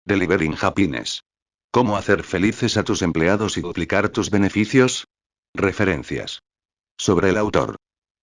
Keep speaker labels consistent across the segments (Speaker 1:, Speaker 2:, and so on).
Speaker 1: Delivering Happiness. ¿Cómo hacer felices a tus empleados y duplicar tus beneficios? Referencias. Sobre el autor.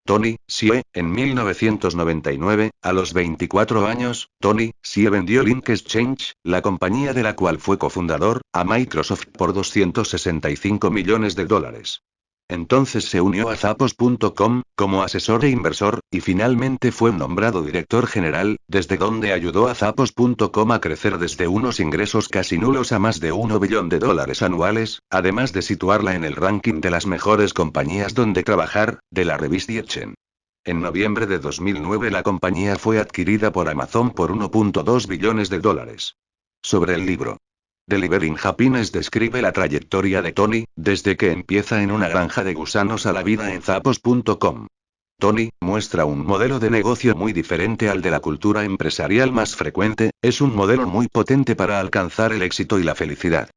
Speaker 1: Tony Hsieh, en 1999, a los 24 años, Tony Hsieh vendió Link Exchange, la compañía de la cual fue cofundador, a Microsoft por $265 millones. Entonces se unió a Zappos.com, como asesor e inversor, y finalmente fue nombrado director general, desde donde ayudó a Zappos.com a crecer desde unos ingresos casi nulos a más de $1 billón anuales, además de situarla en el ranking de las mejores compañías donde trabajar, de la revista Chen. En noviembre de 2009 la compañía fue adquirida por Amazon por $1.2 billones. Sobre el libro. Delivering Happiness describe la trayectoria de Tony, desde que empieza en una granja de gusanos a la vida en Zappos.com. Tony muestra un modelo de negocio muy diferente al de la cultura empresarial más frecuente, es un modelo muy potente para alcanzar el éxito y la felicidad.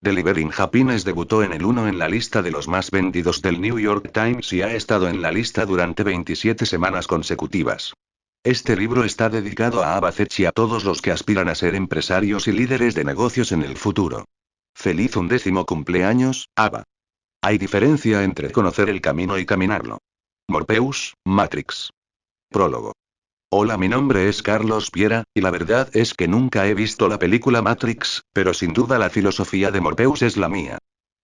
Speaker 1: Delivering Happiness debutó en el 1 en la lista de los más vendidos del New York Times y ha estado en la lista durante 27 semanas consecutivas. Este libro está dedicado a Ava Zech y a todos los que aspiran a ser empresarios y líderes de negocios en el futuro. Feliz 11º cumpleaños, Ava. Hay diferencia entre conocer el camino y caminarlo. Morpheus, Matrix. Prólogo. Hola, mi nombre es Carlos Piera, y la verdad es que nunca he visto la película Matrix, pero sin duda la filosofía de Morpheus es la mía.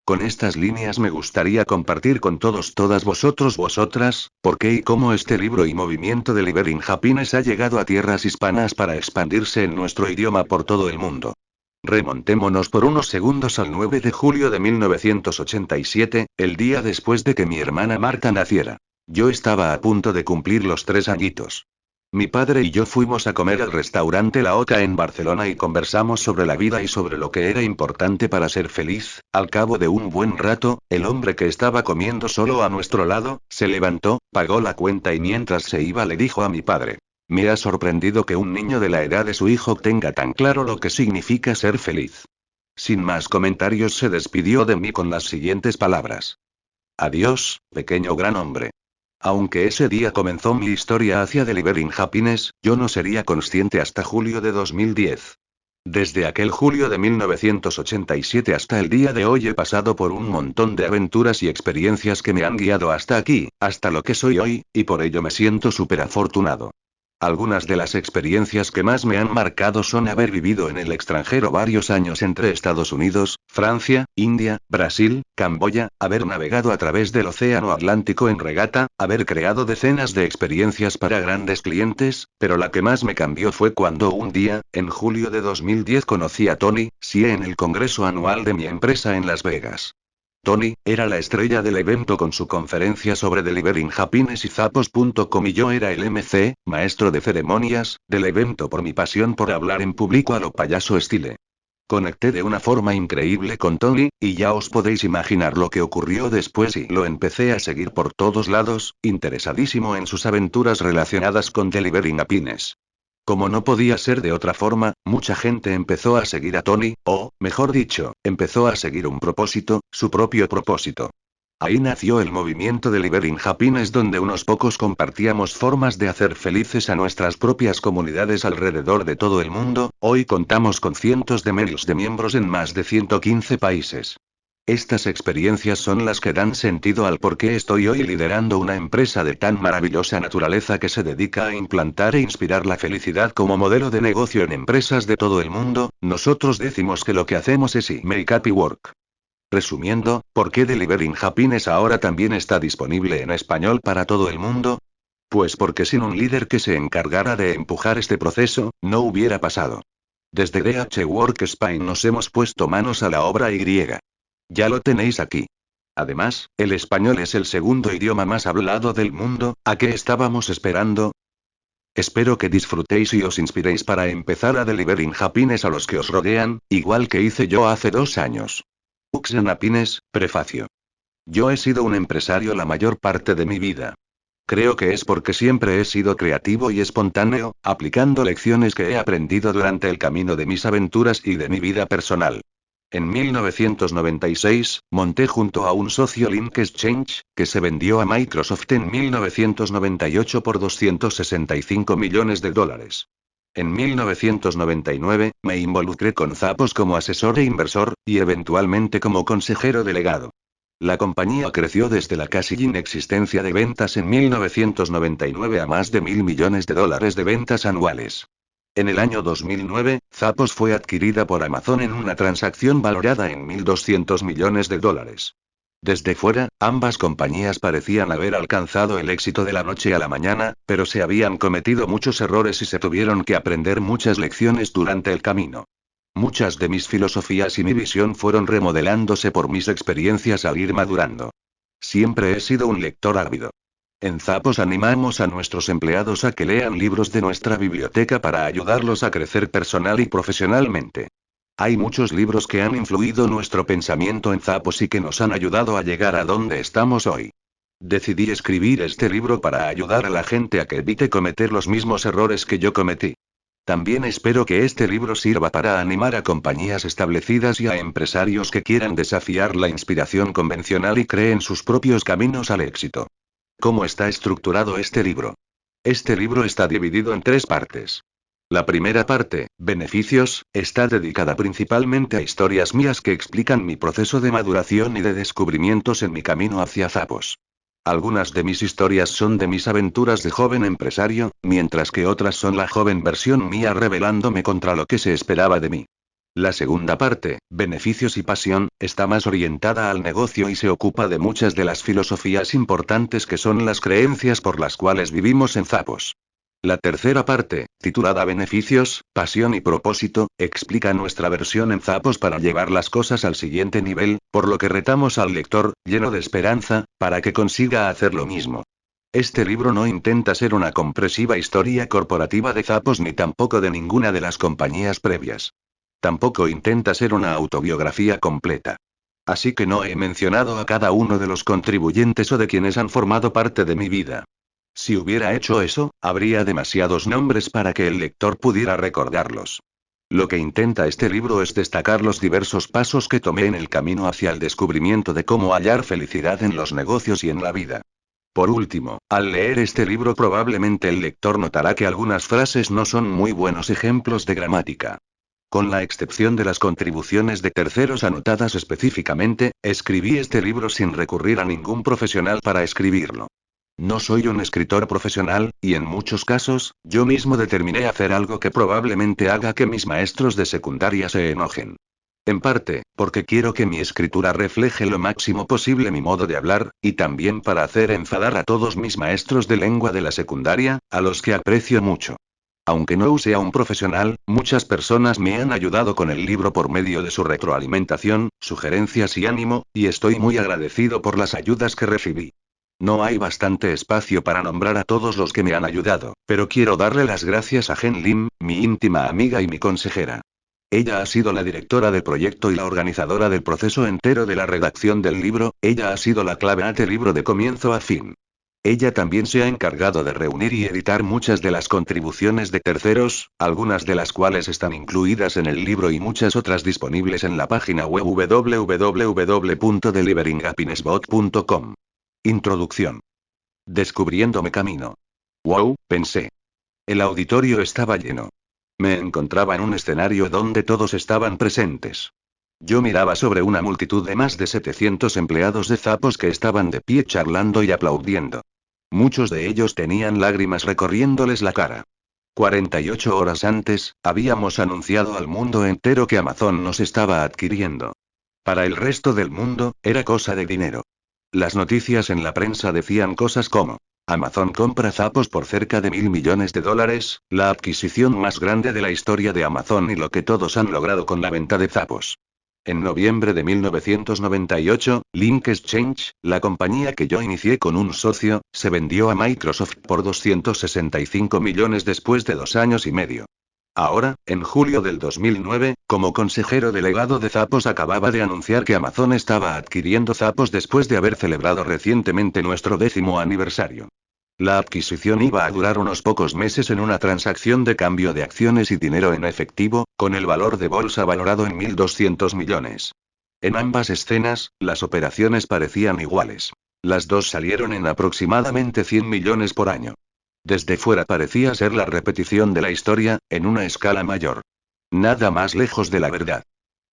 Speaker 1: Con estas líneas me gustaría compartir con todas vosotras, por qué y cómo este libro y movimiento de Delivering Happiness ha llegado a tierras hispanas para expandirse en nuestro idioma por todo el mundo. Remontémonos por unos segundos al 9 de julio de 1987, el día después de que mi hermana Marta naciera. Yo estaba a punto de cumplir los 3 añitos. Mi padre y yo fuimos a comer al restaurante La Oca en Barcelona y conversamos sobre la vida y sobre lo que era importante para ser feliz. Al cabo de un buen rato, el hombre que estaba comiendo solo a nuestro lado, se levantó, pagó la cuenta y mientras se iba le dijo a mi padre: me ha sorprendido que un niño de la edad de su hijo tenga tan claro lo que significa ser feliz. Sin más comentarios se despidió de mí con las siguientes palabras: adiós, pequeño gran hombre. Aunque ese día comenzó mi historia hacia Delivering Happiness, yo no sería consciente hasta julio de 2010. Desde aquel julio de 1987 hasta el día de hoy he pasado por un montón de aventuras y experiencias que me han guiado hasta aquí, hasta lo que soy hoy, y por ello me siento súper afortunado. Algunas de las experiencias que más me han marcado son haber vivido en el extranjero varios años entre Estados Unidos, Francia, India, Brasil, Camboya, haber navegado a través del Océano Atlántico en regata, haber creado decenas de experiencias para grandes clientes, pero la que más me cambió fue cuando un día, en julio de 2010 conocí a Tony Hsieh en el congreso anual de mi empresa en Las Vegas. Tony era la estrella del evento con su conferencia sobre Delivering Happiness y Zappos.com y yo era el MC, maestro de ceremonias, del evento por mi pasión por hablar en público a lo payaso style. Conecté de una forma increíble con Tony, y ya os podéis imaginar lo que ocurrió después y lo empecé a seguir por todos lados, interesadísimo en sus aventuras relacionadas con Delivering Happiness. Como no podía ser de otra forma, mucha gente empezó a seguir a Tony, o, mejor dicho, empezó a seguir un propósito, su propio propósito. Ahí nació el movimiento Delivering Happiness, donde unos pocos compartíamos formas de hacer felices a nuestras propias comunidades alrededor de todo el mundo. Hoy contamos con cientos de miles de miembros en más de 115 países. Estas experiencias son las que dan sentido al por qué estoy hoy liderando una empresa de tan maravillosa naturaleza que se dedica a implantar e inspirar la felicidad como modelo de negocio en empresas de todo el mundo. Nosotros decimos que lo que hacemos es Make Happy Work. Resumiendo, ¿por qué Delivering Happiness ahora también está disponible en español para todo el mundo? Pues porque sin un líder que se encargara de empujar este proceso, no hubiera pasado. Desde DH Work Spain nos hemos puesto manos a la obra y. Ya lo tenéis aquí. Además, el español es el segundo idioma más hablado del mundo. ¿A qué estábamos esperando? Espero que disfrutéis y os inspiréis para empezar a Delivering Happiness a los que os rodean, igual que hice yo hace 2 años. Delivering Happiness, prefacio. Yo he sido un empresario la mayor parte de mi vida. Creo que es porque siempre he sido creativo y espontáneo, aplicando lecciones que he aprendido durante el camino de mis aventuras y de mi vida personal. En 1996, monté junto a un socio Link Exchange, que se vendió a Microsoft en 1998 por $265 millones. En 1999, me involucré con Zappos como asesor e inversor, y eventualmente como consejero delegado. La compañía creció desde la casi inexistencia de ventas en 1999 a más de $1.000 millones de ventas anuales. En el año 2009, Zappos fue adquirida por Amazon en una transacción valorada en $1.200 millones. Desde fuera, ambas compañías parecían haber alcanzado el éxito de la noche a la mañana, pero se habían cometido muchos errores y se tuvieron que aprender muchas lecciones durante el camino. Muchas de mis filosofías y mi visión fueron remodelándose por mis experiencias al ir madurando. Siempre he sido un lector ávido. En Zappos animamos a nuestros empleados a que lean libros de nuestra biblioteca para ayudarlos a crecer personal y profesionalmente. Hay muchos libros que han influido nuestro pensamiento en Zappos y que nos han ayudado a llegar a donde estamos hoy. Decidí escribir este libro para ayudar a la gente a que evite cometer los mismos errores que yo cometí. También espero que este libro sirva para animar a compañías establecidas y a empresarios que quieran desafiar la inspiración convencional y creen sus propios caminos al éxito. ¿Cómo está estructurado este libro? Este libro está dividido en 3 partes. La primera parte, Beneficios, está dedicada principalmente a historias mías que explican mi proceso de maduración y de descubrimientos en mi camino hacia Zappos. Algunas de mis historias son de mis aventuras de joven empresario, mientras que otras son la joven versión mía rebelándome contra lo que se esperaba de mí. La segunda parte, Beneficios y Pasión, está más orientada al negocio y se ocupa de muchas de las filosofías importantes que son las creencias por las cuales vivimos en Zappos. La tercera parte, titulada Beneficios, Pasión y Propósito, explica nuestra versión en Zappos para llevar las cosas al siguiente nivel, por lo que retamos al lector, lleno de esperanza, para que consiga hacer lo mismo. Este libro no intenta ser una compresiva historia corporativa de Zappos ni tampoco de ninguna de las compañías previas. Tampoco intenta ser una autobiografía completa. Así que no he mencionado a cada uno de los contribuyentes o de quienes han formado parte de mi vida. Si hubiera hecho eso, habría demasiados nombres para que el lector pudiera recordarlos. Lo que intenta este libro es destacar los diversos pasos que tomé en el camino hacia el descubrimiento de cómo hallar felicidad en los negocios y en la vida. Por último, al leer este libro probablemente el lector notará que algunas frases no son muy buenos ejemplos de gramática. Con la excepción de las contribuciones de terceros anotadas específicamente, escribí este libro sin recurrir a ningún profesional para escribirlo. No soy un escritor profesional, y en muchos casos, yo mismo determiné hacer algo que probablemente haga que mis maestros de secundaria se enojen. En parte, porque quiero que mi escritura refleje lo máximo posible mi modo de hablar, y también para hacer enfadar a todos mis maestros de lengua de la secundaria, a los que aprecio mucho. Aunque no use a un profesional, muchas personas me han ayudado con el libro por medio de su retroalimentación, sugerencias y ánimo, y estoy muy agradecido por las ayudas que recibí. No hay bastante espacio para nombrar a todos los que me han ayudado, pero quiero darle las gracias a Jen Lim, mi íntima amiga y mi consejera. Ella ha sido la directora del proyecto y la organizadora del proceso entero de la redacción del libro, ella ha sido la clave a este libro de comienzo a fin. Ella también se ha encargado de reunir y editar muchas de las contribuciones de terceros, algunas de las cuales están incluidas en el libro y muchas otras disponibles en la página web www.deliveringhappinessbot.com. Introducción. Descubriendo mi camino. Wow, pensé. El auditorio estaba lleno. Me encontraba en un escenario donde todos estaban presentes. Yo miraba sobre una multitud de más de 700 empleados de Zappos que estaban de pie charlando y aplaudiendo. Muchos de ellos tenían lágrimas recorriéndoles la cara. 48 horas antes, habíamos anunciado al mundo entero que Amazon nos estaba adquiriendo. Para el resto del mundo, era cosa de dinero. Las noticias en la prensa decían cosas como: Amazon compra Zappos por cerca de $1.000 millones, la adquisición más grande de la historia de Amazon y lo que todos han logrado con la venta de Zappos. En noviembre de 1998, Link Exchange, la compañía que yo inicié con un socio, se vendió a Microsoft por $265 millones después de 2 años y medio. Ahora, en julio del 2009, como consejero delegado de Zappos acababa de anunciar que Amazon estaba adquiriendo Zappos después de haber celebrado recientemente nuestro 10º aniversario. La adquisición iba a durar unos pocos meses en una transacción de cambio de acciones y dinero en efectivo, con el valor de bolsa valorado en 1.200 millones. En ambas escenas, las operaciones parecían iguales. Las dos salieron en aproximadamente 100 millones por año. Desde fuera parecía ser la repetición de la historia, en una escala mayor. Nada más lejos de la verdad.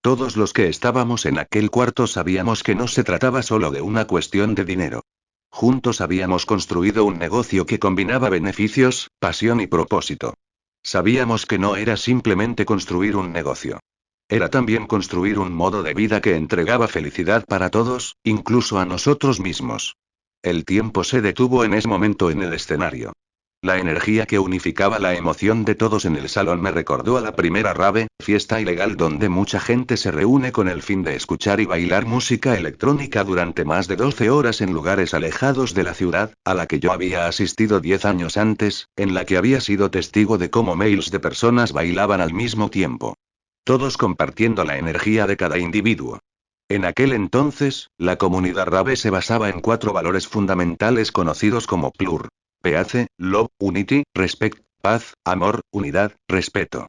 Speaker 1: Todos los que estábamos en aquel cuarto sabíamos que no se trataba solo de una cuestión de dinero. Juntos habíamos construido un negocio que combinaba beneficios, pasión y propósito. Sabíamos que no era simplemente construir un negocio. Era también construir un modo de vida que entregaba felicidad para todos, incluso a nosotros mismos. El tiempo se detuvo en ese momento en el escenario. La energía que unificaba la emoción de todos en el salón me recordó a la primera rave, fiesta ilegal donde mucha gente se reúne con el fin de escuchar y bailar música electrónica durante más de 12 horas en lugares alejados de la ciudad, a la que yo había asistido 10 años antes, en la que había sido testigo de cómo miles de personas bailaban al mismo tiempo. Todos compartiendo la energía de cada individuo. En aquel entonces, la comunidad rave se basaba en 4 valores fundamentales conocidos como PLUR. Peace, Love, Unity, Respect, paz, amor, unidad, respeto.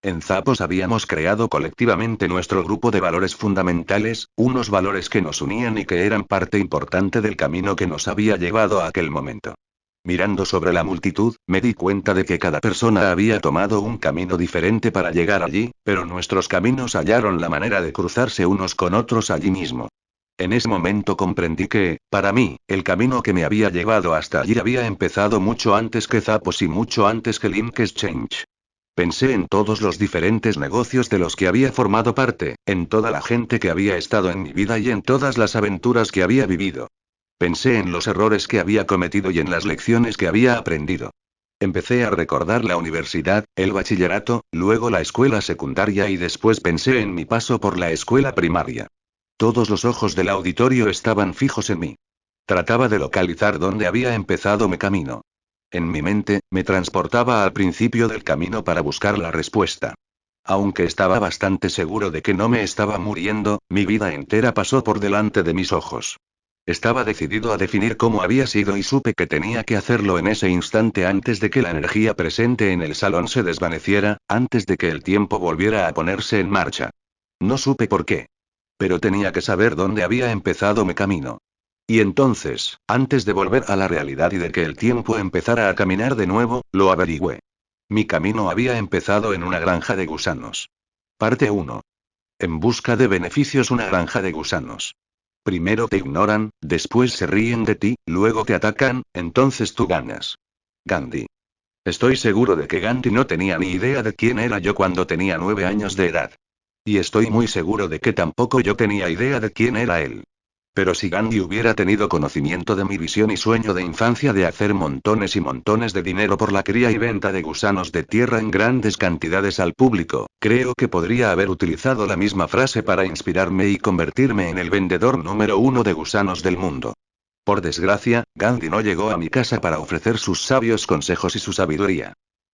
Speaker 1: En Zappos habíamos creado colectivamente nuestro grupo de valores fundamentales, unos valores que nos unían y que eran parte importante del camino que nos había llevado a aquel momento. Mirando sobre la multitud, me di cuenta de que cada persona había tomado un camino diferente para llegar allí, pero nuestros caminos hallaron la manera de cruzarse unos con otros allí mismo. En ese momento comprendí que, para mí, el camino que me había llevado hasta allí había empezado mucho antes que Zappos y mucho antes que Link Exchange. Pensé en todos los diferentes negocios de los que había formado parte, en toda la gente que había estado en mi vida y en todas las aventuras que había vivido. Pensé en los errores que había cometido y en las lecciones que había aprendido. Empecé a recordar la universidad, el bachillerato, luego la escuela secundaria y después pensé en mi paso por la escuela primaria. Todos los ojos del auditorio estaban fijos en mí. Trataba de localizar dónde había empezado mi camino. En mi mente, me transportaba al principio del camino para buscar la respuesta. Aunque estaba bastante seguro de que no me estaba muriendo, mi vida entera pasó por delante de mis ojos. Estaba decidido a definir cómo había sido y supe que tenía que hacerlo en ese instante antes de que la energía presente en el salón se desvaneciera, antes de que el tiempo volviera a ponerse en marcha. No supe por qué. Pero tenía que saber dónde había empezado mi camino. Y entonces, antes de volver a la realidad y de que el tiempo empezara a caminar de nuevo, lo averigüé. Mi camino había empezado en una granja de gusanos. Parte 1. En busca de beneficios, una granja de gusanos. Primero te ignoran, después se ríen de ti, luego te atacan, entonces tú ganas. Gandhi. Estoy seguro de que Gandhi no tenía ni idea de quién era yo cuando tenía 9 años de edad. Y estoy muy seguro de que tampoco yo tenía idea de quién era él. Pero si Gandhi hubiera tenido conocimiento de mi visión y sueño de infancia de hacer montones y montones de dinero por la cría y venta de gusanos de tierra en grandes cantidades al público, creo que podría haber utilizado la misma frase para inspirarme y convertirme en el vendedor número 1 de gusanos del mundo. Por desgracia, Gandhi no llegó a mi casa para ofrecer sus sabios consejos y su sabiduría.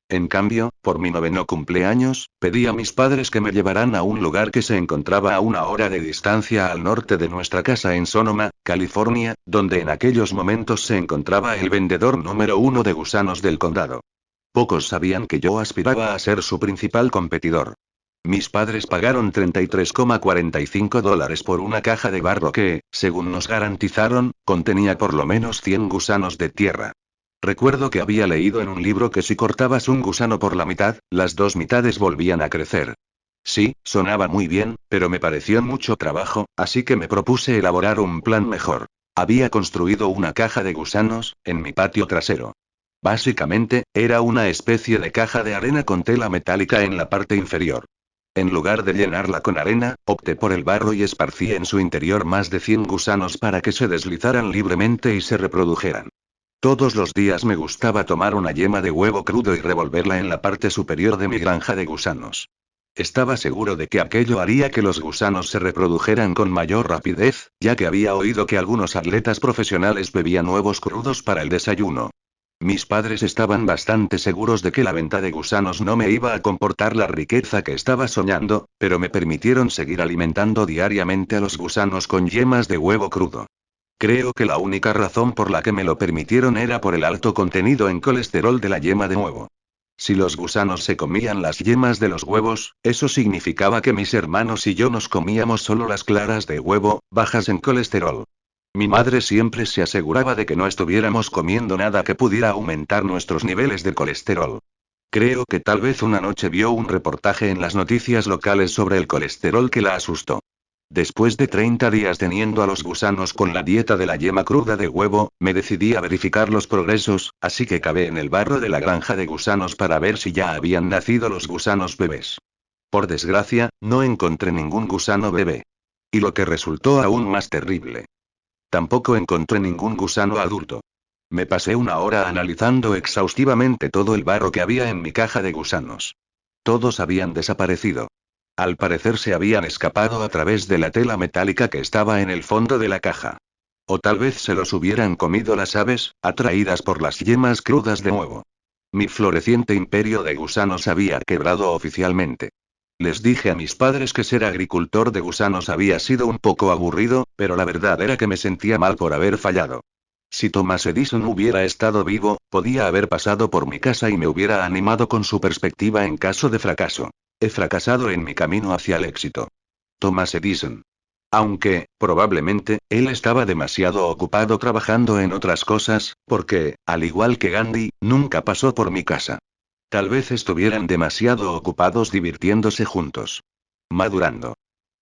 Speaker 1: En cambio, por mi 9º cumpleaños, pedí a mis padres que me llevaran a un lugar que se encontraba a 1 hora de distancia al norte de nuestra casa en Sonoma, California, donde en aquellos momentos se encontraba el vendedor número 1 de gusanos del condado. Pocos sabían que yo aspiraba a ser su principal competidor. Mis padres pagaron $33,45 por una caja de barro que, según nos garantizaron, contenía por lo menos 100 gusanos de tierra. Recuerdo que había leído en un libro que si cortabas un gusano por la mitad, las 2 mitades volvían a crecer. Sí, sonaba muy bien, pero me pareció mucho trabajo, así que me propuse elaborar un plan mejor. Había construido una caja de gusanos, en mi patio trasero. Básicamente, era una especie de caja de arena con tela metálica en la parte inferior. En lugar de llenarla con arena, opté por el barro y esparcí en su interior más de 100 gusanos para que se deslizaran libremente y se reprodujeran. Todos los días me gustaba tomar una yema de huevo crudo y revolverla en la parte superior de mi granja de gusanos. Estaba seguro de que aquello haría que los gusanos se reprodujeran con mayor rapidez, ya que había oído que algunos atletas profesionales bebían huevos crudos para el desayuno. Mis padres estaban bastante seguros de que la venta de gusanos no me iba a comportar la riqueza que estaba soñando, pero me permitieron seguir alimentando diariamente a los gusanos con yemas de huevo crudo. Creo que la única razón por la que me lo permitieron era por el alto contenido en colesterol de la yema de huevo. Si los gusanos se comían las yemas de los huevos, eso significaba que mis hermanos y yo nos comíamos solo las claras de huevo, bajas en colesterol. Mi madre siempre se aseguraba de que no estuviéramos comiendo nada que pudiera aumentar nuestros niveles de colesterol. Creo que tal vez una noche vio un reportaje en las noticias locales sobre el colesterol que la asustó. Después de 30 días teniendo a los gusanos con la dieta de la yema cruda de huevo, me decidí a verificar los progresos, así que cavé en el barro de la granja de gusanos para ver si ya habían nacido los gusanos bebés. Por desgracia, no encontré ningún gusano bebé. Y lo que resultó aún más terrible. Tampoco encontré ningún gusano adulto. Me pasé una hora analizando exhaustivamente todo el barro que había en mi caja de gusanos. Todos habían desaparecido. Al parecer se habían escapado a través de la tela metálica que estaba en el fondo de la caja. O tal vez se los hubieran comido las aves, atraídas por las yemas crudas de huevo. Mi floreciente imperio de gusanos había quebrado oficialmente. Les dije a mis padres que ser agricultor de gusanos había sido un poco aburrido, pero la verdad era que me sentía mal por haber fallado. Si Thomas Edison hubiera estado vivo, podía haber pasado por mi casa y me hubiera animado con su perspectiva en caso de fracaso. He fracasado en mi camino hacia el éxito. Thomas Edison. Aunque, probablemente, él estaba demasiado ocupado trabajando en otras cosas, porque, al igual que Gandhi, nunca pasó por mi casa. Tal vez estuvieran demasiado ocupados divirtiéndose juntos. Madurando.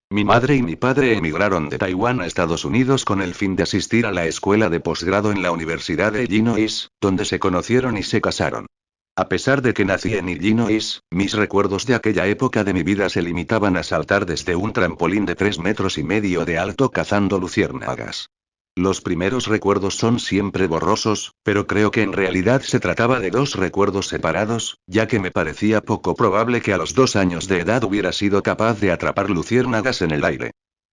Speaker 1: Mi madre y mi padre emigraron de Taiwán a Estados Unidos con el fin de asistir a la escuela de posgrado en la Universidad de Illinois, donde se conocieron y se casaron. A pesar de que nací en Illinois, mis recuerdos de aquella época de mi vida se limitaban a saltar desde un trampolín de 3,5 metros de alto cazando luciérnagas. Los primeros recuerdos son siempre borrosos, pero creo que en realidad se trataba de dos recuerdos separados, ya que me parecía poco probable que a los 2 años de edad hubiera sido capaz de atrapar luciérnagas en el aire.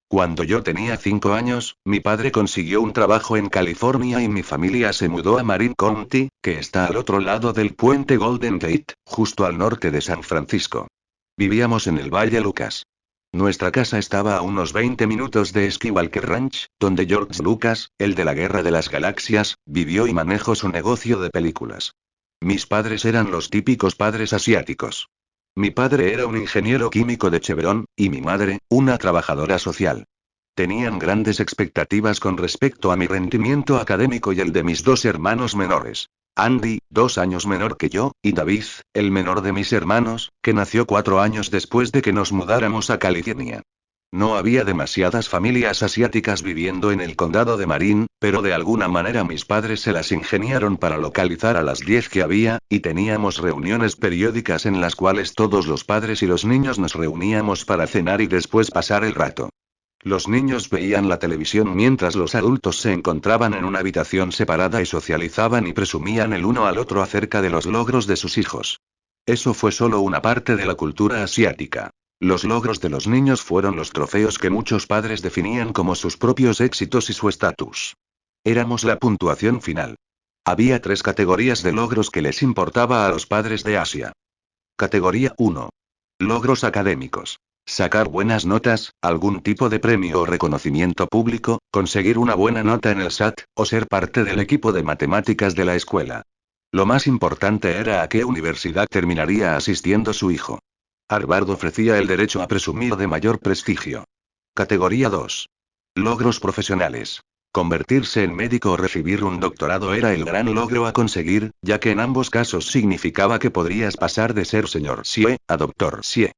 Speaker 1: Cuando yo tenía 5 años, mi padre consiguió un trabajo en California y mi familia se mudó a Marin County, que está al otro lado del puente Golden Gate, justo al norte de San Francisco. Vivíamos en el Valle Lucas. Nuestra casa estaba a unos 20 minutos de Skywalker Ranch, donde George Lucas, el de la Guerra de las Galaxias, vivió y manejó su negocio de películas. Mis padres eran los típicos padres asiáticos. Mi padre era un ingeniero químico de Chevron, y mi madre, una trabajadora social. Tenían grandes expectativas con respecto a mi rendimiento académico y el de mis dos hermanos menores. Andy, 2 años menor que yo, y David, el menor de mis hermanos, que nació 4 años después de que nos mudáramos a California. No había demasiadas familias asiáticas viviendo en el condado de Marin, pero de alguna manera mis padres se las ingeniaron para localizar a las 10 que había, y teníamos reuniones periódicas en las cuales todos los padres y los niños nos reuníamos para cenar y después pasar el rato. Los niños veían la televisión mientras los adultos se encontraban en una habitación separada y socializaban y presumían el uno al otro acerca de los logros de sus hijos. Eso fue solo una parte de la cultura asiática. Los logros de los niños fueron los trofeos que muchos padres definían como sus propios éxitos y su estatus. Éramos la puntuación final. Había 3 categorías de logros que les importaba a los padres de Asia. Categoría 1. Logros académicos. Sacar buenas notas, algún tipo de premio o reconocimiento público, conseguir una buena nota en el SAT, o ser parte del equipo de matemáticas de la escuela. Lo más importante era a qué universidad terminaría asistiendo su hijo. Harvard ofrecía el derecho a presumir de mayor prestigio. Categoría 2. Logros profesionales. Convertirse en médico o recibir un doctorado era el gran logro a conseguir, ya que en ambos casos significaba que podrías pasar de ser señor Xie a doctor Xie.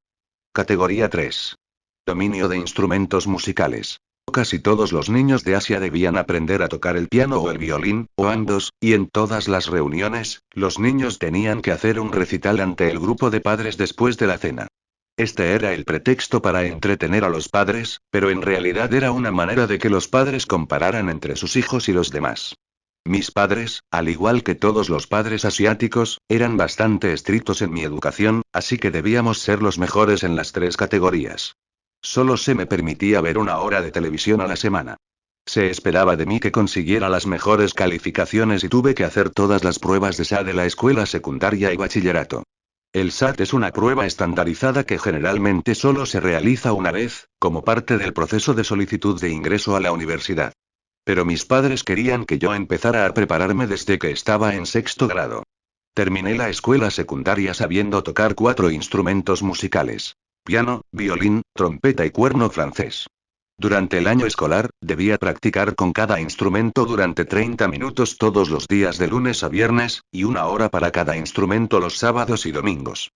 Speaker 1: Categoría 3. Dominio de instrumentos musicales. Casi todos los niños de Asia debían aprender a tocar el piano o el violín, o ambos, y en todas las reuniones, los niños tenían que hacer un recital ante el grupo de padres después de la cena. Este era el pretexto para entretener a los padres, pero en realidad era una manera de que los padres compararan entre sus hijos y los demás. Mis padres, al igual que todos los padres asiáticos, eran bastante estrictos en mi educación, así que debíamos ser los mejores en las 3 categorías. Solo se me permitía ver una hora de televisión a la semana. Se esperaba de mí que consiguiera las mejores calificaciones y tuve que hacer todas las pruebas de SAT de la escuela secundaria y bachillerato. El SAT es una prueba estandarizada que generalmente solo se realiza una vez, como parte del proceso de solicitud de ingreso a la universidad. Pero mis padres querían que yo empezara a prepararme desde que estaba en 6º grado. Terminé la escuela secundaria sabiendo tocar 4 instrumentos musicales: piano, violín, trompeta y cuerno francés. Durante el año escolar, debía practicar con cada instrumento durante 30 minutos todos los días de lunes a viernes, y 1 hora para cada instrumento los sábados y domingos.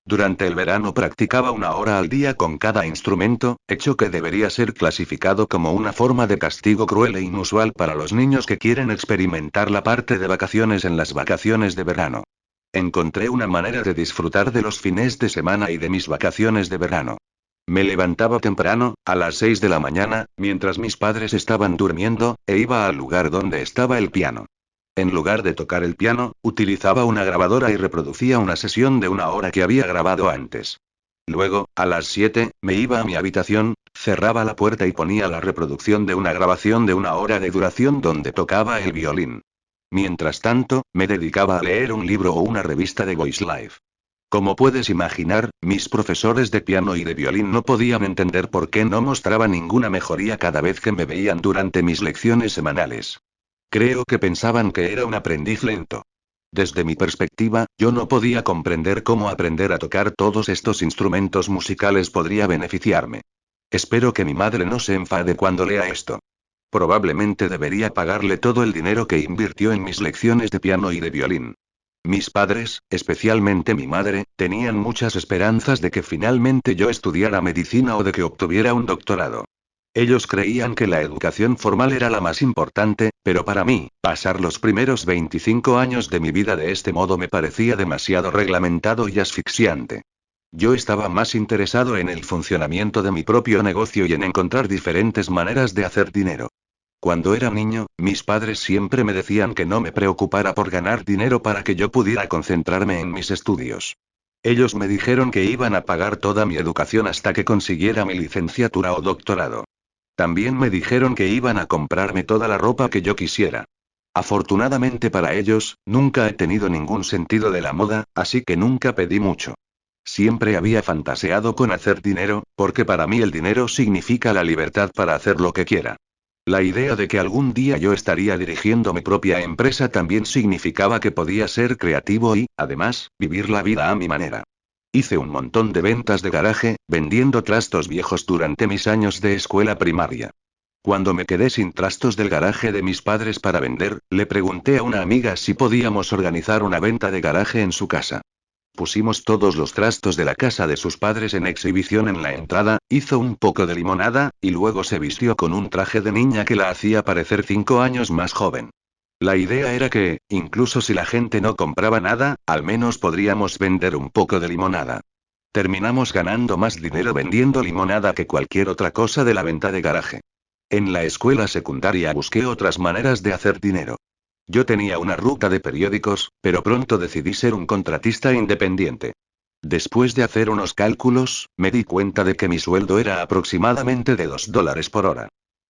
Speaker 1: Durante el verano practicaba 1 hora al día con cada instrumento, hecho que debería ser clasificado como una forma de castigo cruel e inusual para los niños que quieren experimentar la parte de vacaciones en las vacaciones de verano. Encontré una manera de disfrutar de los fines de semana y de mis vacaciones de verano. Me levantaba temprano, a las 6 de la mañana, mientras mis padres estaban durmiendo, e iba al lugar donde estaba el piano. En lugar de tocar el piano, utilizaba una grabadora y reproducía una sesión de 1 hora que había grabado antes. Luego, a las 7, me iba a mi habitación, cerraba la puerta y ponía la reproducción de una grabación de 1 hora de duración donde tocaba el violín. Mientras tanto, me dedicaba a leer un libro o una revista de Voice Life. Como puedes imaginar, mis profesores de piano y de violín no podían entender por qué no mostraba ninguna mejoría cada vez que me veían durante mis lecciones semanales. Creo que pensaban que era un aprendiz lento. Desde mi perspectiva, yo no podía comprender cómo aprender a tocar todos estos instrumentos musicales podría beneficiarme. Espero que mi madre no se enfade cuando lea esto. Probablemente debería pagarle todo el dinero que invirtió en mis lecciones de piano y de violín. Mis padres, especialmente mi madre, tenían muchas esperanzas de que finalmente yo estudiara medicina o de que obtuviera un doctorado. Ellos creían que la educación formal era la más importante, pero para mí, pasar los primeros 25 años de mi vida de este modo me parecía demasiado reglamentado y asfixiante. Yo estaba más interesado en el funcionamiento de mi propio negocio y en encontrar diferentes maneras de hacer dinero. Cuando era niño, mis padres siempre me decían que no me preocupara por ganar dinero para que yo pudiera concentrarme en mis estudios. Ellos me dijeron que iban a pagar toda mi educación hasta que consiguiera mi licenciatura o doctorado. También me dijeron que iban a comprarme toda la ropa que yo quisiera. Afortunadamente para ellos, nunca he tenido ningún sentido de la moda, así que nunca pedí mucho. Siempre había fantaseado con hacer dinero, porque para mí el dinero significa la libertad para hacer lo que quiera. La idea de que algún día yo estaría dirigiendo mi propia empresa también significaba que podía ser creativo y, además, vivir la vida a mi manera. Hice un montón de ventas de garaje, vendiendo trastos viejos durante mis años de escuela primaria. Cuando me quedé sin trastos del garaje de mis padres para vender, le pregunté a una amiga si podíamos organizar una venta de garaje en su casa. Pusimos todos los trastos de la casa de sus padres en exhibición en la entrada, hizo un poco de limonada, y luego se vistió con un traje de niña que la hacía parecer 5 años más joven. La idea era que, incluso si la gente no compraba nada, al menos podríamos vender un poco de limonada. Terminamos ganando más dinero vendiendo limonada que cualquier otra cosa de la venta de garaje. En la escuela secundaria busqué otras maneras de hacer dinero. Yo tenía una ruta de periódicos, pero pronto decidí ser un contratista independiente. Después de hacer unos cálculos, me di cuenta de que mi sueldo era aproximadamente de $2 por hora.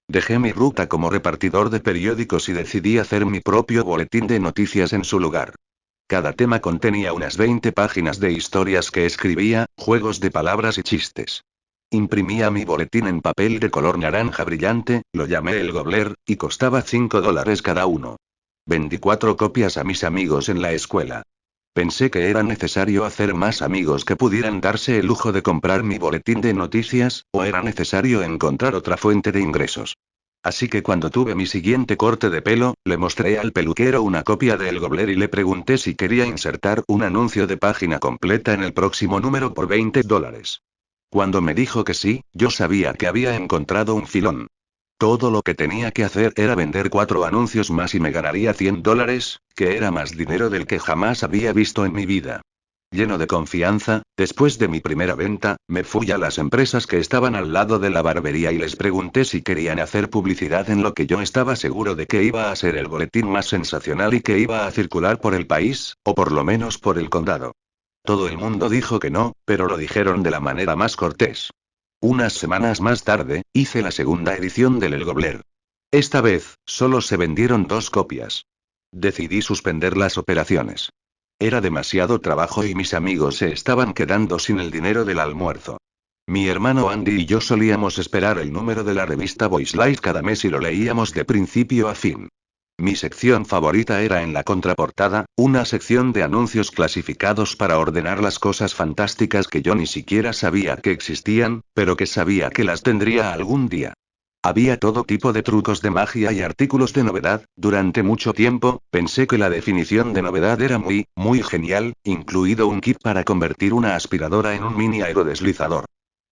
Speaker 1: Dejé mi ruta como repartidor de periódicos y decidí hacer mi propio boletín de noticias en su lugar. Cada tema contenía unas 20 páginas de historias que escribía, juegos de palabras y chistes. Imprimía mi boletín en papel de color naranja brillante, lo llamé El Gobler, y costaba $5 cada uno. Vendí 4 copias a mis amigos en la escuela. Pensé que era necesario hacer más amigos que pudieran darse el lujo de comprar mi boletín de noticias, o era necesario encontrar otra fuente de ingresos. Así que cuando tuve mi siguiente corte de pelo, le mostré al peluquero una copia de El Gobler y le pregunté si quería insertar un anuncio de página completa en el próximo número por $20. Cuando me dijo que sí, yo sabía que había encontrado un filón. Todo lo que tenía que hacer era vender 4 anuncios más y me ganaría $100, que era más dinero del que jamás había visto en mi vida. Lleno de confianza, después de mi primera venta, me fui a las empresas que estaban al lado de la barbería y les pregunté si querían hacer publicidad en lo que yo estaba seguro de que iba a ser el boletín más sensacional y que iba a circular por el país, o por lo menos por el condado. Todo el mundo dijo que no, pero lo dijeron de la manera más cortés. Unas semanas más tarde, hice la segunda edición del El Gobler. Esta vez, solo se vendieron 2 copias. Decidí suspender las operaciones. Era demasiado trabajo y mis amigos se estaban quedando sin el dinero del almuerzo. Mi hermano Andy y yo solíamos esperar el número de la revista Voice Life cada mes y lo leíamos de principio a fin. Mi sección favorita era en la contraportada, una sección de anuncios clasificados para ordenar las cosas fantásticas que yo ni siquiera sabía que existían, pero que sabía que las tendría algún día. Había todo tipo de trucos de magia y artículos de novedad. Durante mucho tiempo, pensé que la definición de novedad era muy, muy genial, incluido un kit para convertir una aspiradora en un mini aerodeslizador.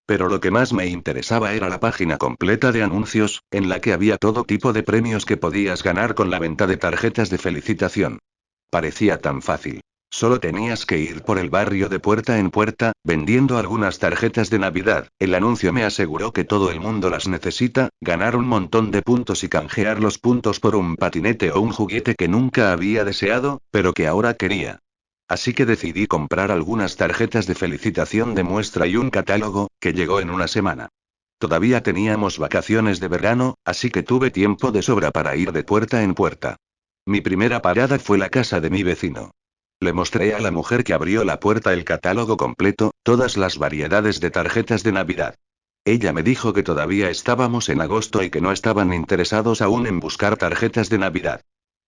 Speaker 1: Pero lo que más me interesaba era la página completa de anuncios, en la que había todo tipo de premios que podías ganar con la venta de tarjetas de felicitación. Parecía tan fácil. Solo tenías que ir por el barrio de puerta en puerta, vendiendo algunas tarjetas de Navidad. El anuncio me aseguró que todo el mundo las necesita, ganar un montón de puntos y canjear los puntos por un patinete o un juguete que nunca había deseado, pero que ahora quería. Así que decidí comprar algunas tarjetas de felicitación de muestra y un catálogo, que llegó en una semana. Todavía teníamos vacaciones de verano, así que tuve tiempo de sobra para ir de puerta en puerta. Mi primera parada fue la casa de mi vecino. Le mostré a la mujer que abrió la puerta el catálogo completo, todas las variedades de tarjetas de Navidad. Ella me dijo que todavía estábamos en agosto y que no estaban interesados aún en buscar tarjetas de Navidad.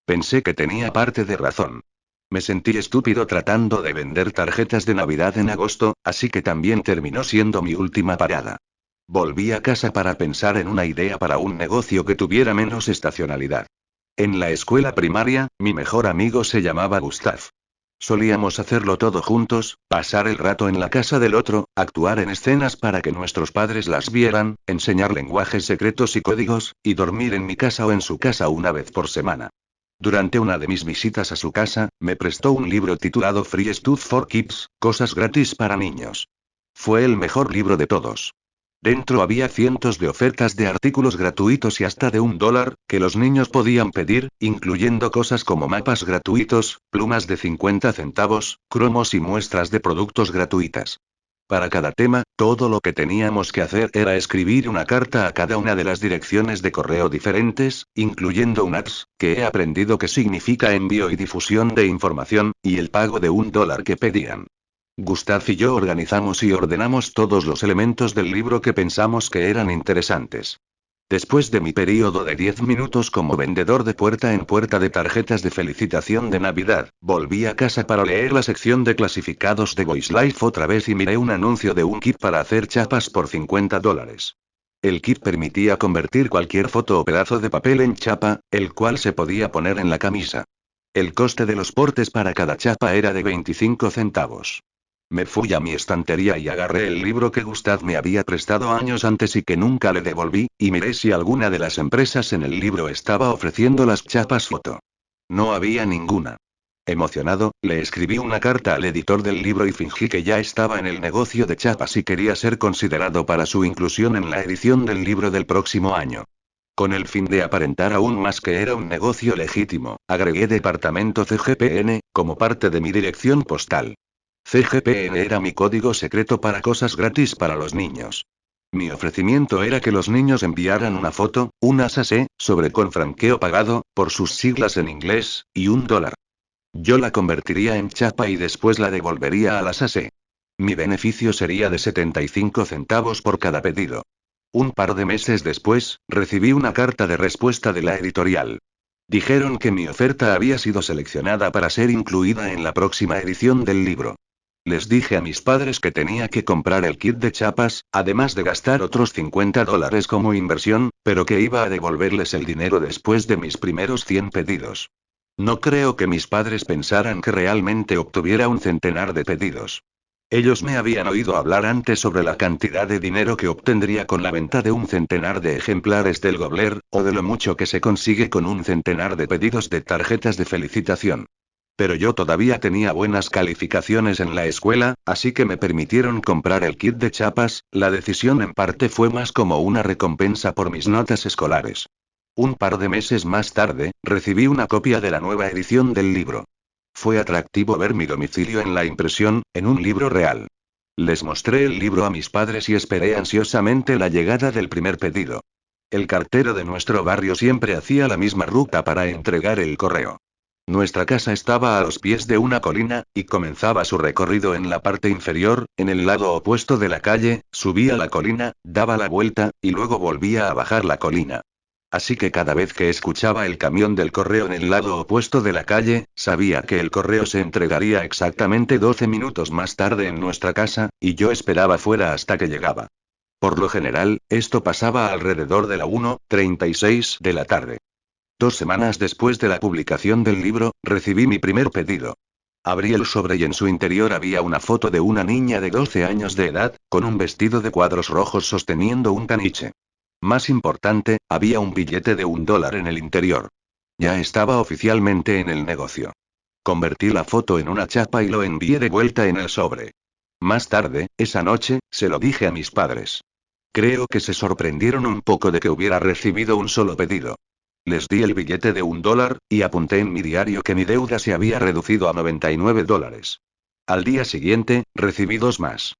Speaker 1: Pensé que tenía parte de razón. Me sentí estúpido tratando de vender tarjetas de Navidad en agosto, así que también terminó siendo mi última parada. Volví a casa para pensar en una idea para un negocio que tuviera menos estacionalidad. En la escuela primaria, mi mejor amigo se llamaba Gustav. Solíamos hacerlo todo juntos, pasar el rato en la casa del otro, actuar en escenas para que nuestros padres las vieran, enseñar lenguajes secretos y códigos, y dormir en mi casa o en su casa una vez por semana. Durante una de mis visitas a su casa, me prestó un libro titulado Free Stuff for Kids, cosas gratis para niños. Fue el mejor libro de todos. Dentro había cientos de ofertas de artículos gratuitos y hasta de $1, que los niños podían pedir, incluyendo cosas como mapas gratuitos, plumas de 50 centavos, cromos y muestras de productos gratuitas. Para cada tema, todo lo que teníamos que hacer era escribir una carta a cada una de las direcciones de correo diferentes, incluyendo un ADS, que he aprendido que significa envío y difusión de información, y el pago de $1 que pedían. Gustav y yo organizamos y ordenamos todos los elementos del libro que pensamos que eran interesantes. Después de mi periodo de 10 minutos como vendedor de puerta en puerta de tarjetas de felicitación de Navidad, volví a casa para leer la sección de clasificados de Voice Life otra vez y miré un anuncio de un kit para hacer chapas por $50. El kit permitía convertir cualquier foto o pedazo de papel en chapa, el cual se podía poner en la camisa. El coste de los portes para cada chapa era de 25 centavos. Me fui a mi estantería y agarré el libro que Gustav me había prestado años antes y que nunca le devolví, y miré si alguna de las empresas en el libro estaba ofreciendo las chapas foto. No había ninguna. Emocionado, le escribí una carta al editor del libro y fingí que ya estaba en el negocio de chapas y quería ser considerado para su inclusión en la edición del libro del próximo año. Con el fin de aparentar aún más que era un negocio legítimo, agregué departamento CGPN, como parte de mi dirección postal. CGPN era mi código secreto para cosas gratis para los niños. Mi ofrecimiento era que los niños enviaran una foto, una SASE, sobre con franqueo pagado, por sus siglas en inglés, y $1. Yo la convertiría en chapa y después la devolvería a la SASE. Mi beneficio sería de 75 centavos por cada pedido. Un par de meses después, recibí una carta de respuesta de la editorial. Dijeron que mi oferta había sido seleccionada para ser incluida en la próxima edición del libro. Les dije a mis padres que tenía que comprar el kit de chapas, además de gastar otros $50 como inversión, pero que iba a devolverles el dinero después de mis primeros 100 pedidos. No creo que mis padres pensaran que realmente obtuviera un centenar de pedidos. Ellos me habían oído hablar antes sobre la cantidad de dinero que obtendría con la venta de un centenar de ejemplares del Gobler, o de lo mucho que se consigue con un centenar de pedidos de tarjetas de felicitación. Pero yo todavía tenía buenas calificaciones en la escuela, así que me permitieron comprar el kit de chapas. La decisión en parte fue más como una recompensa por mis notas escolares. Un par de meses más tarde, recibí una copia de la nueva edición del libro. Fue atractivo ver mi domicilio en la impresión, en un libro real. Les mostré el libro a mis padres y esperé ansiosamente la llegada del primer pedido. El cartero de nuestro barrio siempre hacía la misma ruta para entregar el correo. Nuestra casa estaba a los pies de una colina, y comenzaba su recorrido en la parte inferior, en el lado opuesto de la calle, subía la colina, daba la vuelta, y luego volvía a bajar la colina. Así que cada vez que escuchaba el camión del correo en el lado opuesto de la calle, sabía que el correo se entregaría exactamente 12 minutos más tarde en nuestra casa, y yo esperaba fuera hasta que llegaba. Por lo general, esto pasaba alrededor de la 1:36 de la tarde. 2 semanas después de la publicación del libro, recibí mi primer pedido. Abrí el sobre y en su interior había una foto de una niña de 12 años de edad, con un vestido de cuadros rojos sosteniendo un caniche. Más importante, había un billete de $1 en el interior. Ya estaba oficialmente en el negocio. Convertí la foto en una chapa y lo envié de vuelta en el sobre. Más tarde, esa noche, se lo dije a mis padres. Creo que se sorprendieron un poco de que hubiera recibido un solo pedido. Les di el billete de $1, y apunté en mi diario que mi deuda se había reducido a $99. Al día siguiente, recibí 2 más.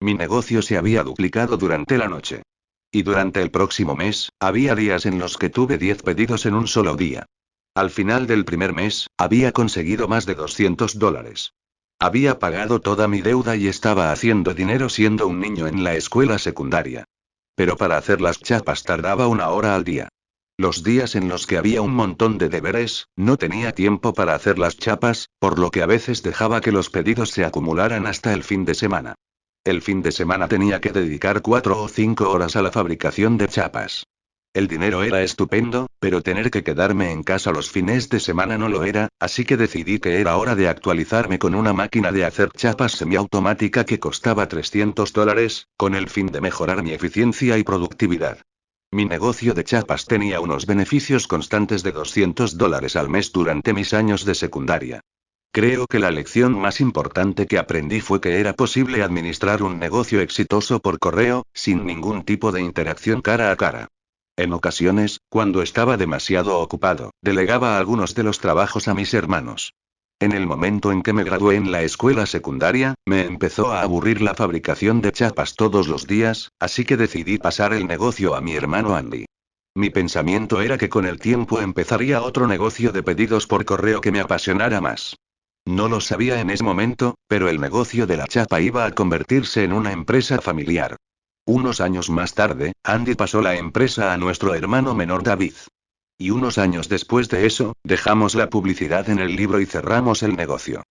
Speaker 1: Mi negocio se había duplicado durante la noche. Y durante el próximo mes, había días en los que tuve 10 pedidos en un solo día. Al final del primer mes, había conseguido más de $200. Había pagado toda mi deuda y estaba haciendo dinero siendo un niño en la escuela secundaria. Pero para hacer las chapas tardaba 1 hora al día. Los días en los que había un montón de deberes, no tenía tiempo para hacer las chapas, por lo que a veces dejaba que los pedidos se acumularan hasta el fin de semana. El fin de semana tenía que dedicar 4 o 5 horas a la fabricación de chapas. El dinero era estupendo, pero tener que quedarme en casa los fines de semana no lo era, así que decidí que era hora de actualizarme con una máquina de hacer chapas semiautomática que costaba $300, con el fin de mejorar mi eficiencia y productividad. Mi negocio de chapas tenía unos beneficios constantes de $200 al mes durante mis años de secundaria. Creo que la lección más importante que aprendí fue que era posible administrar un negocio exitoso por correo, sin ningún tipo de interacción cara a cara. En ocasiones, cuando estaba demasiado ocupado, delegaba algunos de los trabajos a mis hermanos. En el momento en que me gradué en la escuela secundaria, me empezó a aburrir la fabricación de chapas todos los días, así que decidí pasar el negocio a mi hermano Andy. Mi pensamiento era que con el tiempo empezaría otro negocio de pedidos por correo que me apasionara más. No lo sabía en ese momento, pero el negocio de la chapa iba a convertirse en una empresa familiar. Unos años más tarde, Andy pasó la empresa a nuestro hermano menor David. Y unos años después de eso, dejamos la publicidad en el libro y cerramos el negocio.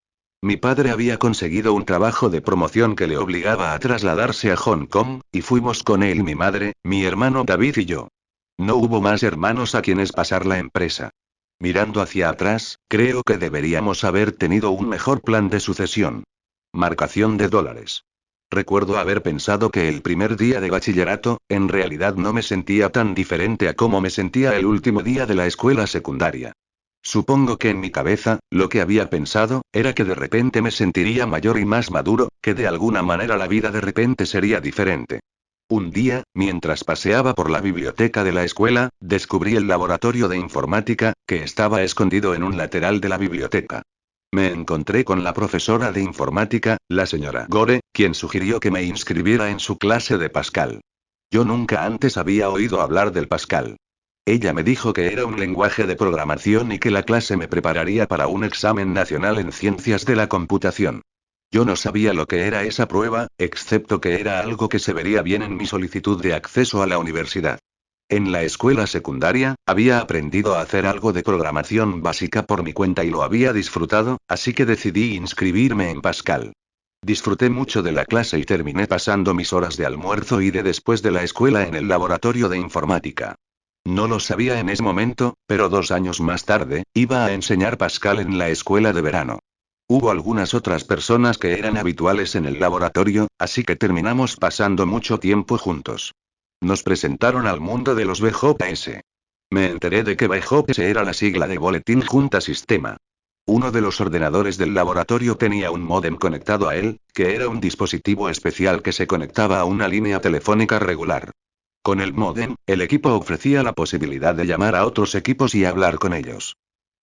Speaker 1: Mi padre había conseguido un trabajo de promoción que le obligaba a trasladarse a Hong Kong, y fuimos con él mi madre, mi hermano David y yo. No hubo más hermanos a quienes pasar la empresa. Mirando hacia atrás, creo que deberíamos haber tenido un mejor plan de sucesión. Marcación de $. Recuerdo haber pensado que el primer día de bachillerato, en realidad no me sentía tan diferente a como me sentía el último día de la escuela secundaria. Supongo que en mi cabeza, lo que había pensado, era que de repente me sentiría mayor y más maduro, que de alguna manera la vida de repente sería diferente. Un día, mientras paseaba por la biblioteca de la escuela, descubrí el laboratorio de informática, que estaba escondido en un lateral de la biblioteca. Me encontré con la profesora de informática, la señora Gore, quien sugirió que me inscribiera en su clase de Pascal. Yo nunca antes había oído hablar del Pascal. Ella me dijo que era un lenguaje de programación y que la clase me prepararía para un examen nacional en ciencias de la computación. Yo no sabía lo que era esa prueba, excepto que era algo que se vería bien en mi solicitud de acceso a la universidad. En la escuela secundaria, había aprendido a hacer algo de programación básica por mi cuenta y lo había disfrutado, así que decidí inscribirme en Pascal. Disfruté mucho de la clase y terminé pasando mis horas de almuerzo y de después de la escuela en el laboratorio de informática. No lo sabía en ese momento, pero 2 años más tarde, iba a enseñar Pascal en la escuela de verano. Hubo algunas otras personas que eran habituales en el laboratorio, así que terminamos pasando mucho tiempo juntos. Nos presentaron al mundo de los BJS. Me enteré de que BJS era la sigla de Boletín Junta Sistema. Uno de los ordenadores del laboratorio tenía un módem conectado a él, que era un dispositivo especial que se conectaba a una línea telefónica regular. Con el módem, el equipo ofrecía la posibilidad de llamar a otros equipos y hablar con ellos.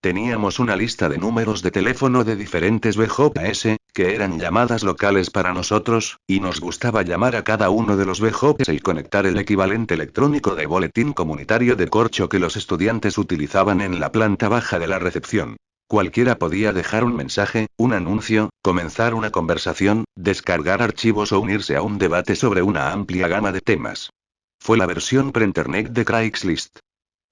Speaker 1: Teníamos una lista de números de teléfono de diferentes BJS, que eran llamadas locales para nosotros, y nos gustaba llamar a cada uno de los BJS y conectar el equivalente electrónico de boletín comunitario de corcho que los estudiantes utilizaban en la planta baja de la recepción. Cualquiera podía dejar un mensaje, un anuncio, comenzar una conversación, descargar archivos o unirse a un debate sobre una amplia gama de temas. Fue la versión pre-internet de Craigslist.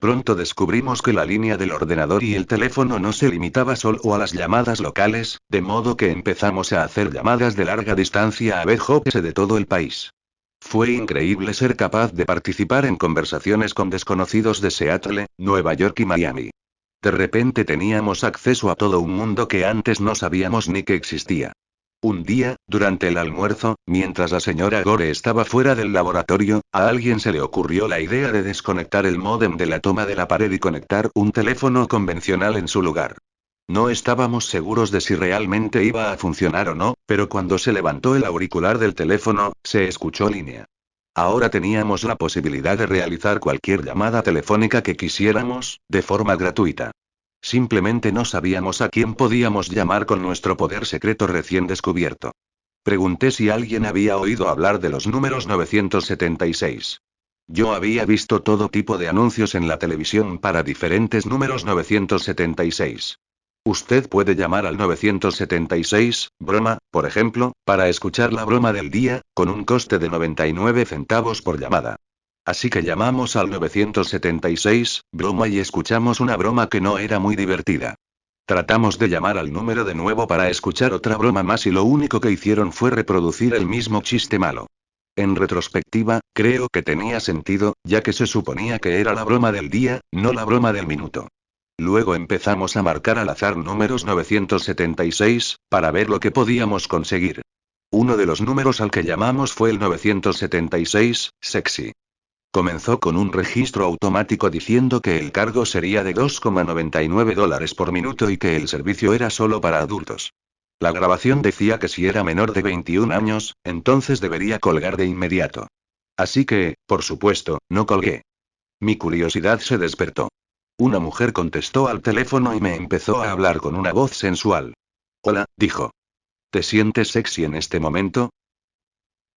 Speaker 1: Pronto descubrimos que la línea del ordenador y el teléfono no se limitaba solo a las llamadas locales, de modo que empezamos a hacer llamadas de larga distancia a BJS de todo el país. Fue increíble ser capaz de participar en conversaciones con desconocidos de Seattle, Nueva York y Miami. De repente teníamos acceso a todo un mundo que antes no sabíamos ni que existía. Un día, durante el almuerzo, mientras la señora Gore estaba fuera del laboratorio, a alguien se le ocurrió la idea de desconectar el módem de la toma de la pared y conectar un teléfono convencional en su lugar. No estábamos seguros de si realmente iba a funcionar o no, pero cuando se levantó el auricular del teléfono, se escuchó línea. Ahora teníamos la posibilidad de realizar cualquier llamada telefónica que quisiéramos, de forma gratuita. Simplemente no sabíamos a quién podíamos llamar con nuestro poder secreto recién descubierto. Pregunté si alguien había oído hablar de los números 976. Yo había visto todo tipo de anuncios en la televisión para diferentes números 976. Usted puede llamar al 976, broma, por ejemplo, para escuchar la broma del día, con un coste de 99 centavos por llamada. Así que llamamos al 976, broma y escuchamos una broma que no era muy divertida. Tratamos de llamar al número de nuevo para escuchar otra broma más y lo único que hicieron fue reproducir el mismo chiste malo. En retrospectiva, creo que tenía sentido, ya que se suponía que era la broma del día, no la broma del minuto. Luego empezamos a marcar al azar números 976, para ver lo que podíamos conseguir. Uno de los números al que llamamos fue el 976, sexy. Comenzó con un registro automático diciendo que el cargo sería de $2,99 por minuto y que el servicio era solo para adultos. La grabación decía que si era menor de 21 años, entonces debería colgar de inmediato. Así que, por supuesto, no colgué. Mi curiosidad se despertó. Una mujer contestó al teléfono y me empezó a hablar con una voz sensual. Hola, dijo. ¿Te sientes sexy en este momento?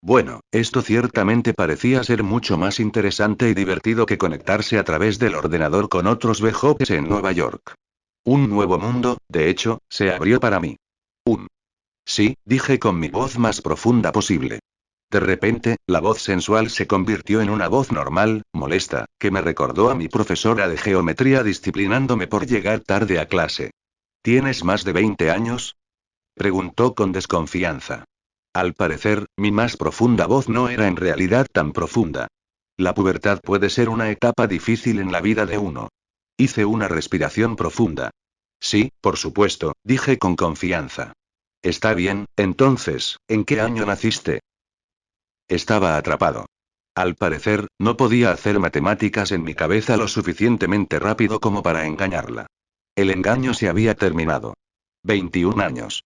Speaker 1: Bueno, esto ciertamente parecía ser mucho más interesante y divertido que conectarse a través del ordenador con otros BJs en Nueva York. Un nuevo mundo, de hecho, se abrió para mí. Sí, dije con mi voz más profunda posible. De repente, la voz sensual se convirtió en una voz normal, molesta, que me recordó a mi profesora de geometría disciplinándome por llegar tarde a clase. ¿Tienes más de 20 años? Preguntó con desconfianza. Al parecer, mi más profunda voz no era en realidad tan profunda. La pubertad puede ser una etapa difícil en la vida de uno. Hice una respiración profunda. Sí, por supuesto, dije con confianza. Está bien, entonces, ¿en qué año naciste? Estaba atrapado. Al parecer, no podía hacer matemáticas en mi cabeza lo suficientemente rápido como para engañarla. El engaño se había terminado. 21 años.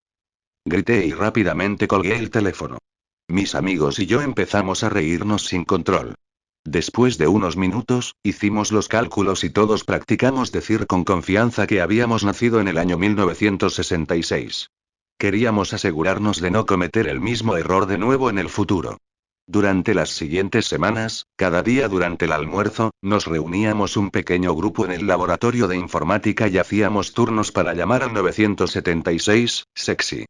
Speaker 1: Grité y rápidamente colgué el teléfono. Mis amigos y yo empezamos a reírnos sin control. Después de unos minutos, hicimos los cálculos y todos practicamos decir con confianza que habíamos nacido en el año 1966. Queríamos asegurarnos de no cometer el mismo error de nuevo en el futuro. Durante las siguientes semanas, cada día durante el almuerzo, nos reuníamos un pequeño grupo en el laboratorio de informática y hacíamos turnos para llamar al 976, sexy.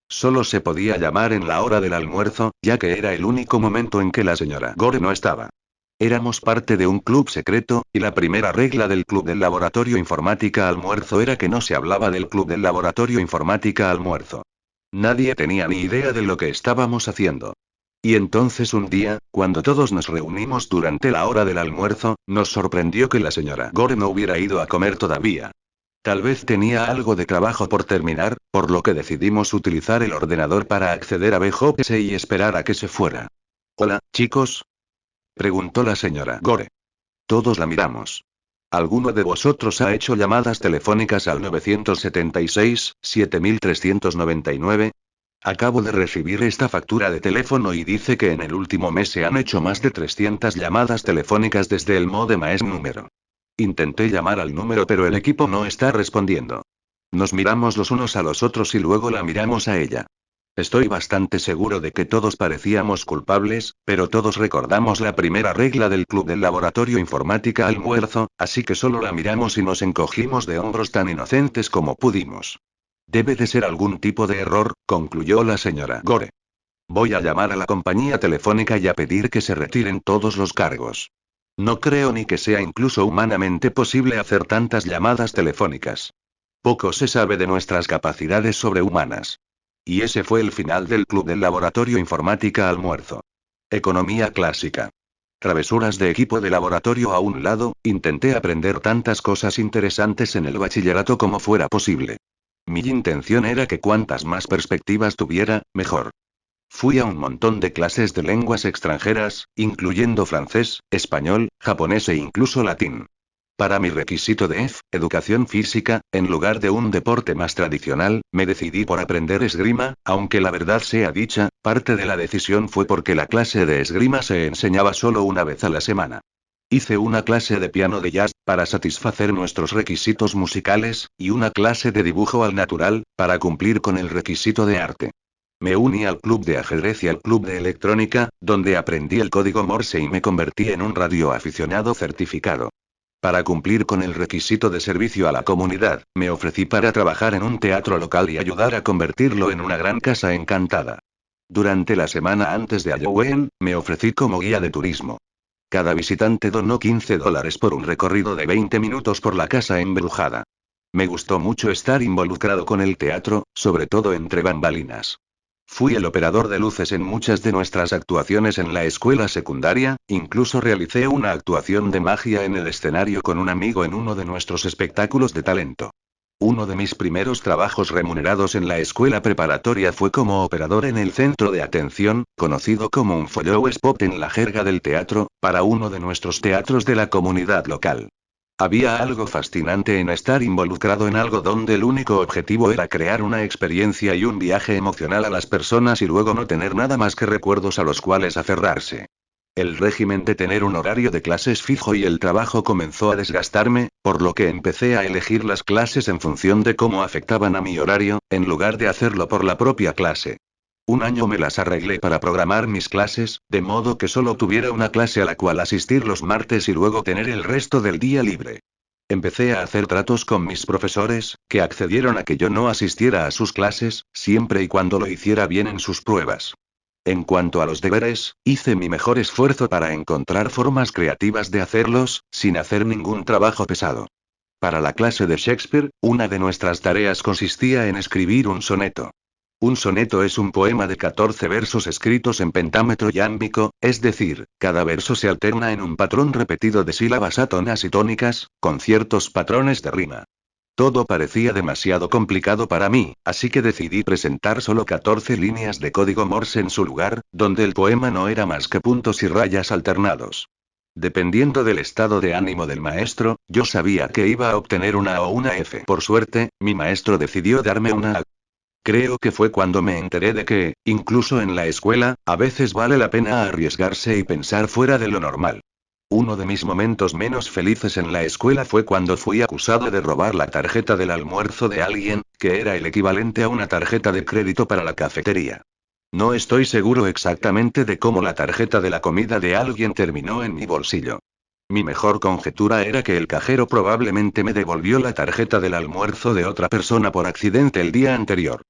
Speaker 1: Solo se podía llamar en la hora del almuerzo, ya que era el único momento en que la señora Gore no estaba. Éramos parte de un club secreto, y la primera regla del club del laboratorio informática almuerzo era que no se hablaba del club del laboratorio informática almuerzo. Nadie tenía ni idea de lo que estábamos haciendo. Y entonces un día, cuando todos nos reunimos durante la hora del almuerzo, nos sorprendió que la señora Gore no hubiera ido a comer todavía. Tal vez tenía algo de trabajo por terminar, por lo que decidimos utilizar el ordenador para acceder a BJS y esperar a que se fuera. Hola, chicos. Preguntó la señora Gore. Todos la miramos. ¿Alguno de vosotros ha hecho llamadas telefónicas al 976-7399? Acabo de recibir esta factura de teléfono y dice que en el último mes se han hecho más de 300 llamadas telefónicas desde el módem a ese número. Intenté llamar al número pero el equipo no está respondiendo. Nos miramos los unos a los otros y luego la miramos a ella. Estoy bastante seguro de que todos parecíamos culpables, pero todos recordamos la primera regla del club del laboratorio informática almuerzo, así que solo la miramos y nos encogimos de hombros tan inocentes como pudimos. Debe de ser algún tipo de error, concluyó la señora Gore. Voy a llamar a la compañía telefónica y a pedir que se retiren todos los cargos. No creo ni que sea incluso humanamente posible hacer tantas llamadas telefónicas. Poco se sabe de nuestras capacidades sobrehumanas. Y ese fue el final del club del laboratorio informática almuerzo. Economía clásica. Travesuras de equipo de laboratorio a un lado, intenté aprender tantas cosas interesantes en el bachillerato como fuera posible. Mi intención era que cuantas más perspectivas tuviera, mejor. Fui a un montón de clases de lenguas extranjeras, incluyendo francés, español, japonés e incluso latín. Para mi requisito de educación física, en lugar de un deporte más tradicional, me decidí por aprender esgrima, aunque la verdad sea dicha, parte de la decisión fue porque la clase de esgrima se enseñaba solo una vez a la semana. Hice una clase de piano de jazz, para satisfacer nuestros requisitos musicales, y una clase de dibujo al natural, para cumplir con el requisito de arte. Me uní al club de ajedrez y al club de electrónica, donde aprendí el código Morse y me convertí en un radioaficionado certificado. Para cumplir con el requisito de servicio a la comunidad, me ofrecí para trabajar en un teatro local y ayudar a convertirlo en una gran casa encantada. Durante la semana antes de Halloween, me ofrecí como guía de turismo. Cada visitante donó $15 por un recorrido de 20 minutos por la casa embrujada. Me gustó mucho estar involucrado con el teatro, sobre todo entre bambalinas. Fui el operador de luces en muchas de nuestras actuaciones en la escuela secundaria, incluso realicé una actuación de magia en el escenario con un amigo en uno de nuestros espectáculos de talento. Uno de mis primeros trabajos remunerados en la escuela preparatoria fue como operador en el centro de atención, conocido como un follow spot en la jerga del teatro, para uno de nuestros teatros de la comunidad local. Había algo fascinante en estar involucrado en algo donde el único objetivo era crear una experiencia y un viaje emocional a las personas y luego no tener nada más que recuerdos a los cuales aferrarse. El régimen de tener un horario de clases fijo y el trabajo comenzó a desgastarme, por lo que empecé a elegir las clases en función de cómo afectaban a mi horario, en lugar de hacerlo por la propia clase. Un año me las arreglé para programar mis clases, de modo que solo tuviera una clase a la cual asistir los martes y luego tener el resto del día libre. Empecé a hacer tratos con mis profesores, que accedieron a que yo no asistiera a sus clases, siempre y cuando lo hiciera bien en sus pruebas. En cuanto a los deberes, hice mi mejor esfuerzo para encontrar formas creativas de hacerlos, sin hacer ningún trabajo pesado. Para la clase de Shakespeare, una de nuestras tareas consistía en escribir un soneto. Un soneto es un poema de 14 versos escritos en pentámetro yámbico, es decir, cada verso se alterna en un patrón repetido de sílabas átonas y tónicas, con ciertos patrones de rima. Todo parecía demasiado complicado para mí, así que decidí presentar solo 14 líneas de código Morse en su lugar, donde el poema no era más que puntos y rayas alternados. Dependiendo del estado de ánimo del maestro, yo sabía que iba a obtener una A o una F. Por suerte, mi maestro decidió darme una A. Creo que fue cuando me enteré de que, incluso en la escuela, a veces vale la pena arriesgarse y pensar fuera de lo normal. Uno de mis momentos menos felices en la escuela fue cuando fui acusado de robar la tarjeta del almuerzo de alguien, que era el equivalente a una tarjeta de crédito para la cafetería. No estoy seguro exactamente de cómo la tarjeta de la comida de alguien terminó en mi bolsillo. Mi mejor conjetura era que el cajero probablemente me devolvió la tarjeta del almuerzo de otra persona por accidente el día anterior.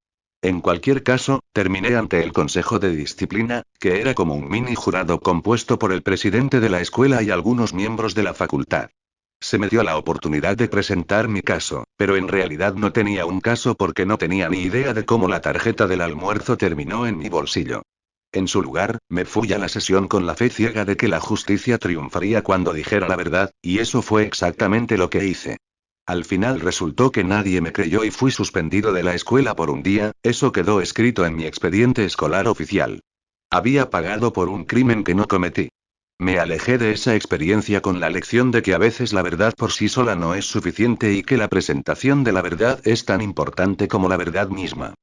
Speaker 1: En cualquier caso, terminé ante el Consejo de Disciplina, que era como un mini jurado compuesto por el presidente de la escuela y algunos miembros de la facultad. Se me dio la oportunidad de presentar mi caso, pero en realidad no tenía un caso porque no tenía ni idea de cómo la tarjeta del almuerzo terminó en mi bolsillo. En su lugar, me fui a la sesión con la fe ciega de que la justicia triunfaría cuando dijera la verdad, y eso fue exactamente lo que hice. Al final resultó que nadie me creyó y fui suspendido de la escuela por un día, eso quedó escrito en mi expediente escolar oficial. Había pagado por un crimen que no cometí. Me alejé de esa experiencia con la lección de que a veces la verdad por sí sola no es suficiente y que la presentación de la verdad es tan importante como la verdad misma.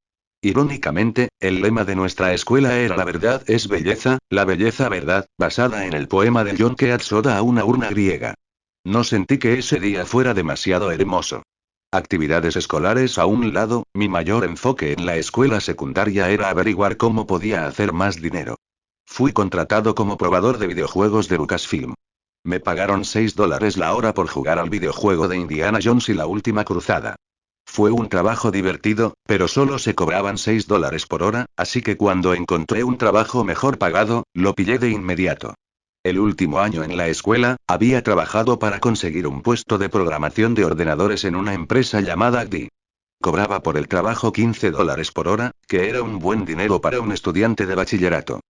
Speaker 1: Irónicamente, el lema de nuestra escuela era la verdad es belleza, la belleza verdad, basada en el poema de John Keats Oda a una urna griega. No sentí que ese día fuera demasiado hermoso. Actividades escolares a un lado, mi mayor enfoque en la escuela secundaria era averiguar cómo podía hacer más dinero. Fui contratado como probador de videojuegos de Lucasfilm. Me pagaron $6 la hora por jugar al videojuego de Indiana Jones y la Última Cruzada. Fue un trabajo divertido, pero solo se cobraban $6 por hora, así que cuando encontré un trabajo mejor pagado, lo pillé de inmediato. El último año en la escuela, había trabajado para conseguir un puesto de programación de ordenadores en una empresa llamada ACDI. Cobraba por el trabajo $15 por hora, que era un buen dinero para un estudiante de bachillerato.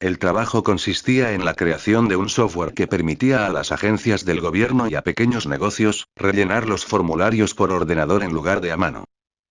Speaker 1: El trabajo consistía en la creación de un software que permitía a las agencias del gobierno y a pequeños negocios, rellenar los formularios por ordenador en lugar de a mano.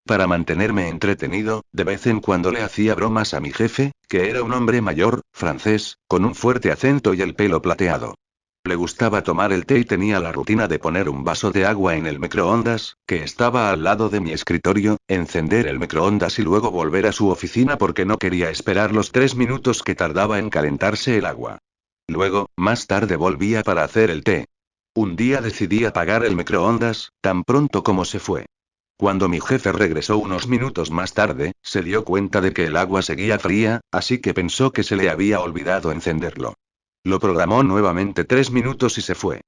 Speaker 1: Para mantenerme entretenido, de vez en cuando le hacía bromas a mi jefe, que era un hombre mayor, francés, con un fuerte acento y el pelo plateado. Le gustaba tomar el té y tenía la rutina de poner un vaso de agua en el microondas, que estaba al lado de mi escritorio, encender el microondas y luego volver a su oficina porque no quería esperar los 3 minutos que tardaba en calentarse el agua. Luego, más tarde volvía para hacer el té. Un día decidí apagar el microondas, tan pronto como se fue. Cuando mi jefe regresó unos minutos más tarde, se dio cuenta de que el agua seguía fría, así que pensó que se le había olvidado encenderlo. Lo programó nuevamente 3 minutos y se fue.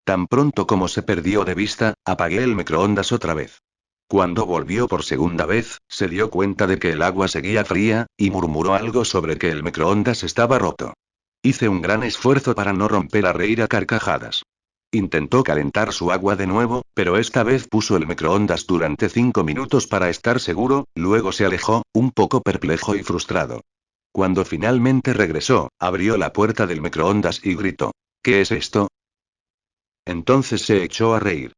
Speaker 1: Tan pronto como se perdió de vista, apagué el microondas otra vez. Cuando volvió por segunda vez, se dio cuenta de que el agua seguía fría, y murmuró algo sobre que el microondas estaba roto. Hice un gran esfuerzo para no romper a reír a carcajadas. Intentó calentar su agua de nuevo, pero esta vez puso el microondas durante 5 minutos para estar seguro, luego se alejó, un poco perplejo y frustrado. Cuando finalmente regresó, abrió la puerta del microondas y gritó: ¿Qué es esto? Entonces se echó a reír.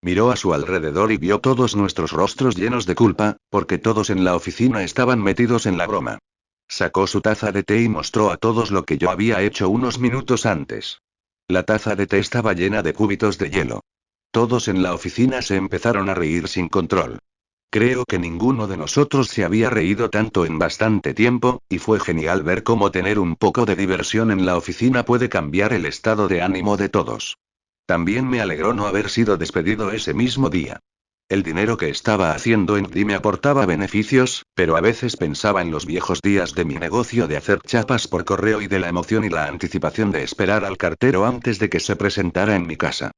Speaker 1: Miró a su alrededor y vio todos nuestros rostros llenos de culpa, porque todos en la oficina estaban metidos en la broma. Sacó su taza de té y mostró a todos lo que yo había hecho unos minutos antes. La taza de té estaba llena de cúbitos de hielo. Todos en la oficina se empezaron a reír sin control. Creo que ninguno de nosotros se había reído tanto en bastante tiempo, y fue genial ver cómo tener un poco de diversión en la oficina puede cambiar el estado de ánimo de todos. También me alegró no haber sido despedido ese mismo día. El dinero que estaba haciendo en Dí me aportaba beneficios, pero a veces pensaba en los viejos días de mi negocio de hacer chapas por correo y de la emoción y la anticipación de esperar al cartero antes de que se presentara en mi casa.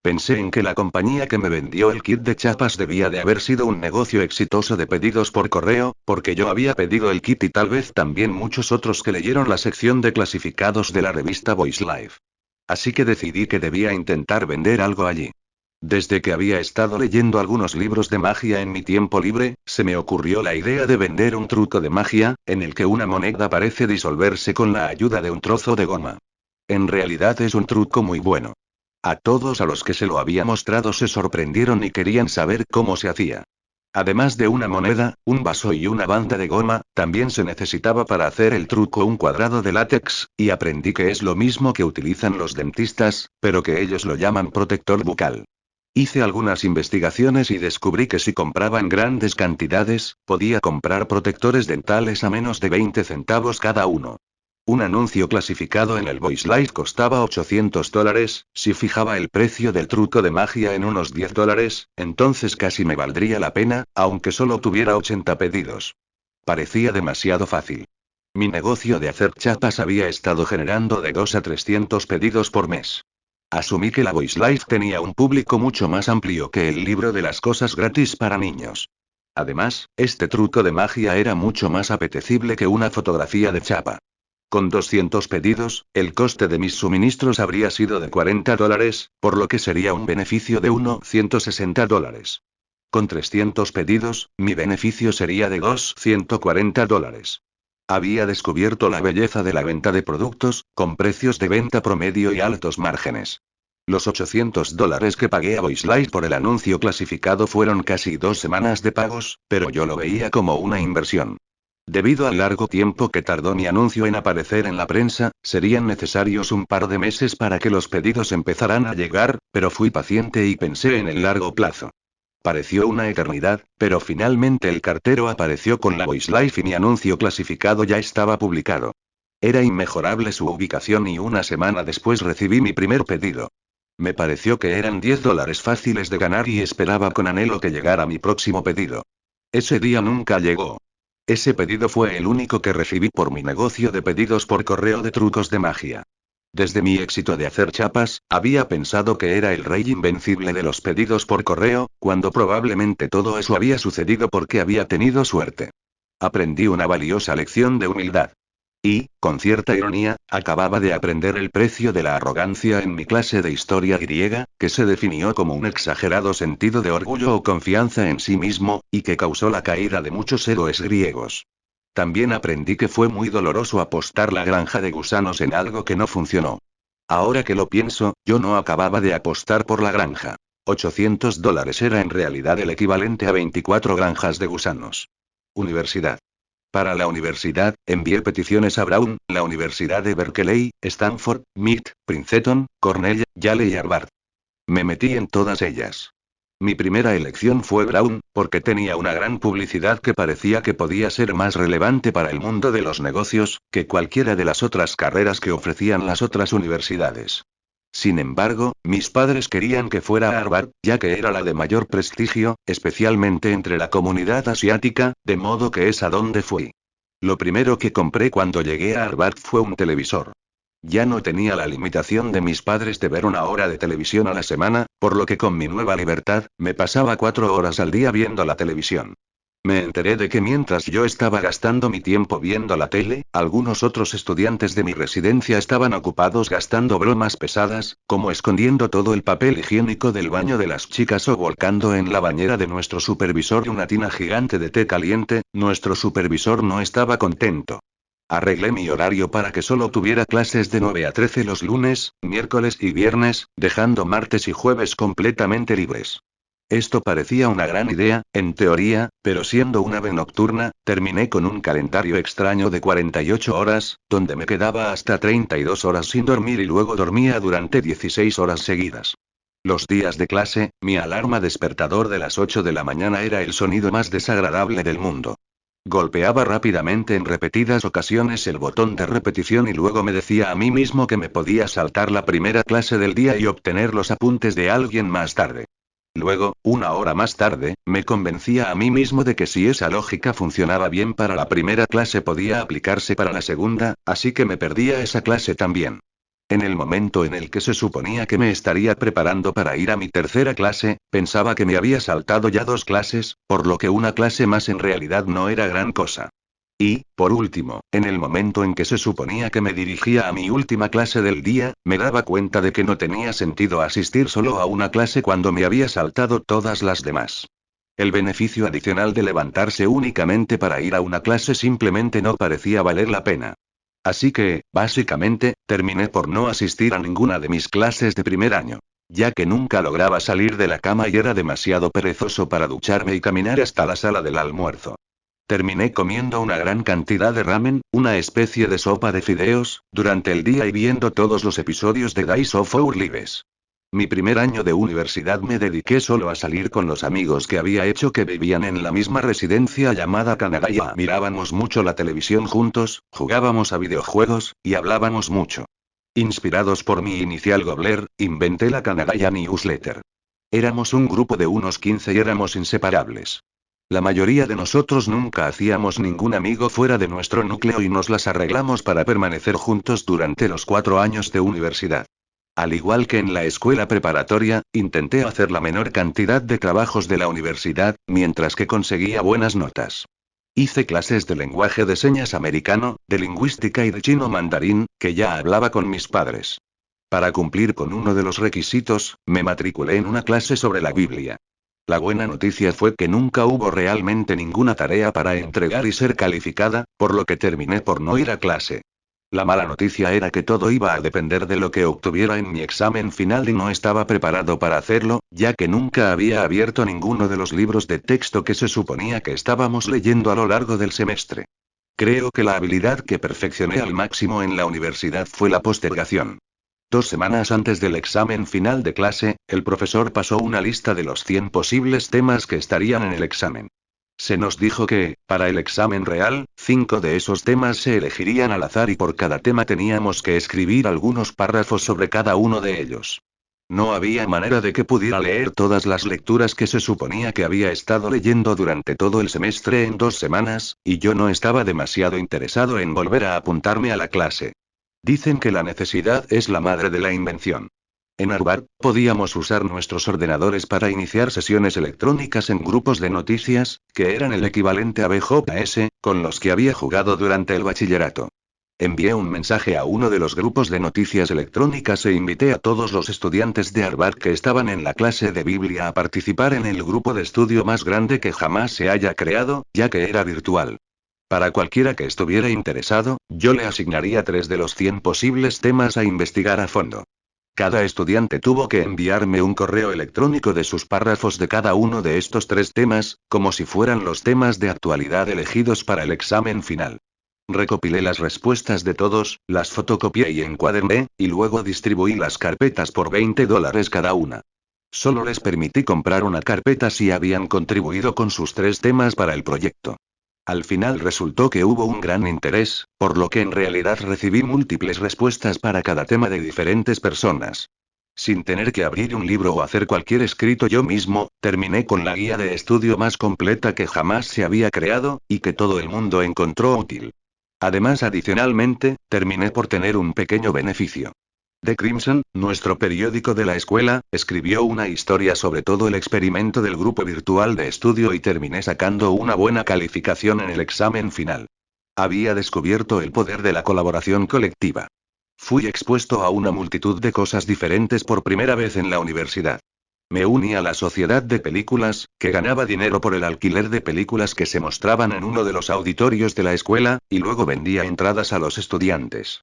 Speaker 1: Pensé en que la compañía que me vendió el kit de chapas debía de haber sido un negocio exitoso de pedidos por correo, porque yo había pedido el kit y tal vez también muchos otros que leyeron la sección de clasificados de la revista Voice Life. Así que decidí que debía intentar vender algo allí. Desde que había estado leyendo algunos libros de magia en mi tiempo libre, se me ocurrió la idea de vender un truco de magia, en el que una moneda parece disolverse con la ayuda de un trozo de goma. En realidad es un truco muy bueno. A todos a los que se lo había mostrado se sorprendieron y querían saber cómo se hacía. Además de una moneda, un vaso y una banda de goma, también se necesitaba para hacer el truco un cuadrado de látex, y aprendí que es lo mismo que utilizan los dentistas, pero que ellos lo llaman protector bucal. Hice algunas investigaciones y descubrí que si compraba en grandes cantidades, podía comprar protectores dentales a menos de 20 centavos cada uno. Un anuncio clasificado en el Voice Life costaba $800, si fijaba el precio del truco de magia en unos $10, entonces casi me valdría la pena, aunque solo tuviera 80 pedidos. Parecía demasiado fácil. Mi negocio de hacer chapas había estado generando de 2 a 300 pedidos por mes. Asumí que la Voice Life tenía un público mucho más amplio que el libro de las cosas gratis para niños. Además, este truco de magia era mucho más apetecible que una fotografía de chapa. Con 200 pedidos, el coste de mis suministros habría sido de $40, por lo que sería un beneficio de unos $160. Con 300 pedidos, mi beneficio sería de $240. Había descubierto la belleza de la venta de productos, con precios de venta promedio y altos márgenes. Los $800 que pagué a Voice Life por el anuncio clasificado fueron casi 2 semanas de pagos, pero yo lo veía como una inversión. Debido al largo tiempo que tardó mi anuncio en aparecer en la prensa, serían necesarios un par de meses para que los pedidos empezaran a llegar, pero fui paciente y pensé en el largo plazo. Pareció una eternidad, pero finalmente el cartero apareció con la Voice Life y mi anuncio clasificado ya estaba publicado. Era inmejorable su ubicación y una semana después recibí mi primer pedido. Me pareció que eran $10 fáciles de ganar y esperaba con anhelo que llegara mi próximo pedido. Ese día nunca llegó. Ese pedido fue el único que recibí por mi negocio de pedidos por correo de trucos de magia. Desde mi éxito de hacer chapas, había pensado que era el rey invencible de los pedidos por correo, cuando probablemente todo eso había sucedido porque había tenido suerte. Aprendí una valiosa lección de humildad. Y, con cierta ironía, acababa de aprender el precio de la arrogancia en mi clase de historia griega, que se definió como un exagerado sentido de orgullo o confianza en sí mismo, y que causó la caída de muchos héroes griegos. También aprendí que fue muy doloroso apostar la granja de gusanos en algo que no funcionó. Ahora que lo pienso, yo no acababa de apostar por la granja. $800 era en realidad el equivalente a 24 granjas de gusanos. Universidad. Para la universidad, envié peticiones a Brown, la Universidad de Berkeley, Stanford, MIT, Princeton, Cornell, Yale y Harvard. Me metí en todas ellas. Mi primera elección fue Brown, porque tenía una gran publicidad que parecía que podía ser más relevante para el mundo de los negocios, que cualquiera de las otras carreras que ofrecían las otras universidades. Sin embargo, mis padres querían que fuera a Harvard, ya que era la de mayor prestigio, especialmente entre la comunidad asiática, de modo que es a donde fui. Lo primero que compré cuando llegué a Harvard fue un televisor. Ya no tenía la limitación de mis padres de ver 1 hora de televisión a la semana, por lo que con mi nueva libertad, me pasaba 4 horas al día viendo la televisión. Me enteré de que mientras yo estaba gastando mi tiempo viendo la tele, algunos otros estudiantes de mi residencia estaban ocupados gastando bromas pesadas, como escondiendo todo el papel higiénico del baño de las chicas o volcando en la bañera de nuestro supervisor una tina gigante de té caliente. Nuestro supervisor no estaba contento. Arreglé mi horario para que solo tuviera clases de 9 a 13 los lunes, miércoles y viernes, dejando martes y jueves completamente libres. Esto parecía una gran idea, en teoría, pero siendo una ave nocturna, terminé con un calendario extraño de 48 horas, donde me quedaba hasta 32 horas sin dormir y luego dormía durante 16 horas seguidas. Los días de clase, mi alarma despertador de las 8 de la mañana era el sonido más desagradable del mundo. Golpeaba rápidamente en repetidas ocasiones el botón de repetición y luego me decía a mí mismo que me podía saltar la primera clase del día y obtener los apuntes de alguien más tarde. Luego, 1 hora más tarde, me convencía a mí mismo de que si esa lógica funcionaba bien para la primera clase podía aplicarse para la segunda, así que me perdía esa clase también. En el momento en el que se suponía que me estaría preparando para ir a mi tercera clase, pensaba que me había saltado ya 2 clases, por lo que una clase más en realidad no era gran cosa. Y, por último, en el momento en que se suponía que me dirigía a mi última clase del día, me daba cuenta de que no tenía sentido asistir solo a una clase cuando me había saltado todas las demás. El beneficio adicional de levantarse únicamente para ir a una clase simplemente no parecía valer la pena. Así que, básicamente, terminé por no asistir a ninguna de mis clases de primer año. Ya que nunca lograba salir de la cama y era demasiado perezoso para ducharme y caminar hasta la sala del almuerzo. Terminé comiendo una gran cantidad de ramen, una especie de sopa de fideos, durante el día y viendo todos los episodios de Days of Our Lives. Mi primer año de universidad me dediqué solo a salir con los amigos que había hecho que vivían en la misma residencia llamada Kanagaya. Mirábamos mucho la televisión juntos, jugábamos a videojuegos, y hablábamos mucho. Inspirados por mi inicial Gobler, inventé la Kanagaya Newsletter. Éramos un grupo de unos 15 y éramos inseparables. La mayoría de nosotros nunca hacíamos ningún amigo fuera de nuestro núcleo y nos las arreglamos para permanecer juntos durante los 4 años de universidad. Al igual que en la escuela preparatoria, intenté hacer la menor cantidad de trabajos de la universidad, mientras que conseguía buenas notas. Hice clases de lenguaje de señas americano, de lingüística y de chino mandarín, que ya hablaba con mis padres. Para cumplir con uno de los requisitos, me matriculé en una clase sobre la Biblia. La buena noticia fue que nunca hubo realmente ninguna tarea para entregar y ser calificada, por lo que terminé por no ir a clase. La mala noticia era que todo iba a depender de lo que obtuviera en mi examen final y no estaba preparado para hacerlo, ya que nunca había abierto ninguno de los libros de texto que se suponía que estábamos leyendo a lo largo del semestre. Creo que la habilidad que perfeccioné al máximo en la universidad fue la postergación. 2 semanas antes del examen final de clase, el profesor pasó una lista de los 100 posibles temas que estarían en el examen. Se nos dijo que, para el examen real, 5 de esos temas se elegirían al azar y por cada tema teníamos que escribir algunos párrafos sobre cada uno de ellos. No había manera de que pudiera leer todas las lecturas que se suponía que había estado leyendo durante todo el semestre en 2 semanas, y yo no estaba demasiado interesado en volver a apuntarme a la clase. Dicen que la necesidad es la madre de la invención. En Harvard, podíamos usar nuestros ordenadores para iniciar sesiones electrónicas en grupos de noticias, que eran el equivalente a VJS, con los que había jugado durante el bachillerato. Envié un mensaje a uno de los grupos de noticias electrónicas e invité a todos los estudiantes de Harvard que estaban en la clase de Biblia a participar en el grupo de estudio más grande que jamás se haya creado, ya que era virtual. Para cualquiera que estuviera interesado, yo le asignaría 3 de los 100 posibles temas a investigar a fondo. Cada estudiante tuvo que enviarme un correo electrónico de sus párrafos de cada uno de estos 3 temas, como si fueran los temas de actualidad elegidos para el examen final. Recopilé las respuestas de todos, las fotocopié y encuaderné, y luego distribuí las carpetas por $20 cada una. Solo les permití comprar una carpeta si habían contribuido con sus 3 temas para el proyecto. Al final resultó que hubo un gran interés, por lo que en realidad recibí múltiples respuestas para cada tema de diferentes personas. Sin tener que abrir un libro o hacer cualquier escrito yo mismo, terminé con la guía de estudio más completa que jamás se había creado, y que todo el mundo encontró útil. Además, adicionalmente, terminé por tener un pequeño beneficio. The Crimson, nuestro periódico de la escuela, escribió una historia sobre todo el experimento del grupo virtual de estudio y terminé sacando una buena calificación en el examen final. Había descubierto el poder de la colaboración colectiva. Fui expuesto a una multitud de cosas diferentes por primera vez en la universidad. Me uní a la sociedad de películas, que ganaba dinero por el alquiler de películas que se mostraban en uno de los auditorios de la escuela, y luego vendía entradas a los estudiantes.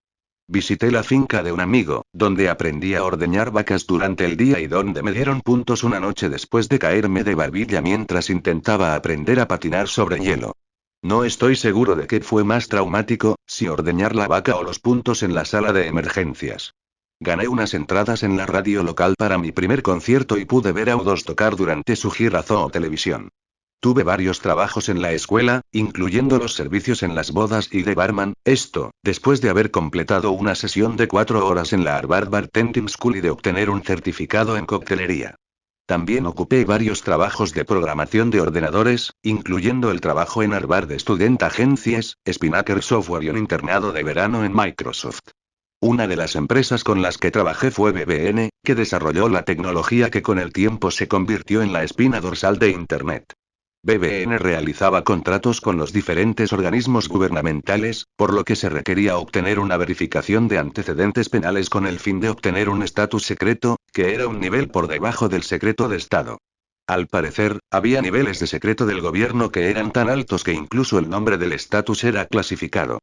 Speaker 1: Visité la finca de un amigo, donde aprendí a ordeñar vacas durante el día y donde me dieron puntos una noche después de caerme de barbilla mientras intentaba aprender a patinar sobre hielo. No estoy seguro de qué fue más traumático, si ordeñar la vaca o los puntos en la sala de emergencias. Gané unas entradas en la radio local para mi primer concierto y pude ver a U2 tocar durante su gira Zoo Televisión. Tuve varios trabajos en la escuela, incluyendo los servicios en las bodas y de barman, esto, después de haber completado una sesión de 4 horas en la Harvard Bartending School y de obtener un certificado en coctelería. También ocupé varios trabajos de programación de ordenadores, incluyendo el trabajo en Harvard Student Agencies, Spinnaker Software y un internado de verano en Microsoft. Una de las empresas con las que trabajé fue BBN, que desarrolló la tecnología que con el tiempo se convirtió en la espina dorsal de Internet. BBN realizaba contratos con los diferentes organismos gubernamentales, por lo que se requería obtener una verificación de antecedentes penales con el fin de obtener un estatus secreto, que era un nivel por debajo del secreto de Estado. Al parecer, había niveles de secreto del gobierno que eran tan altos que incluso el nombre del estatus era clasificado.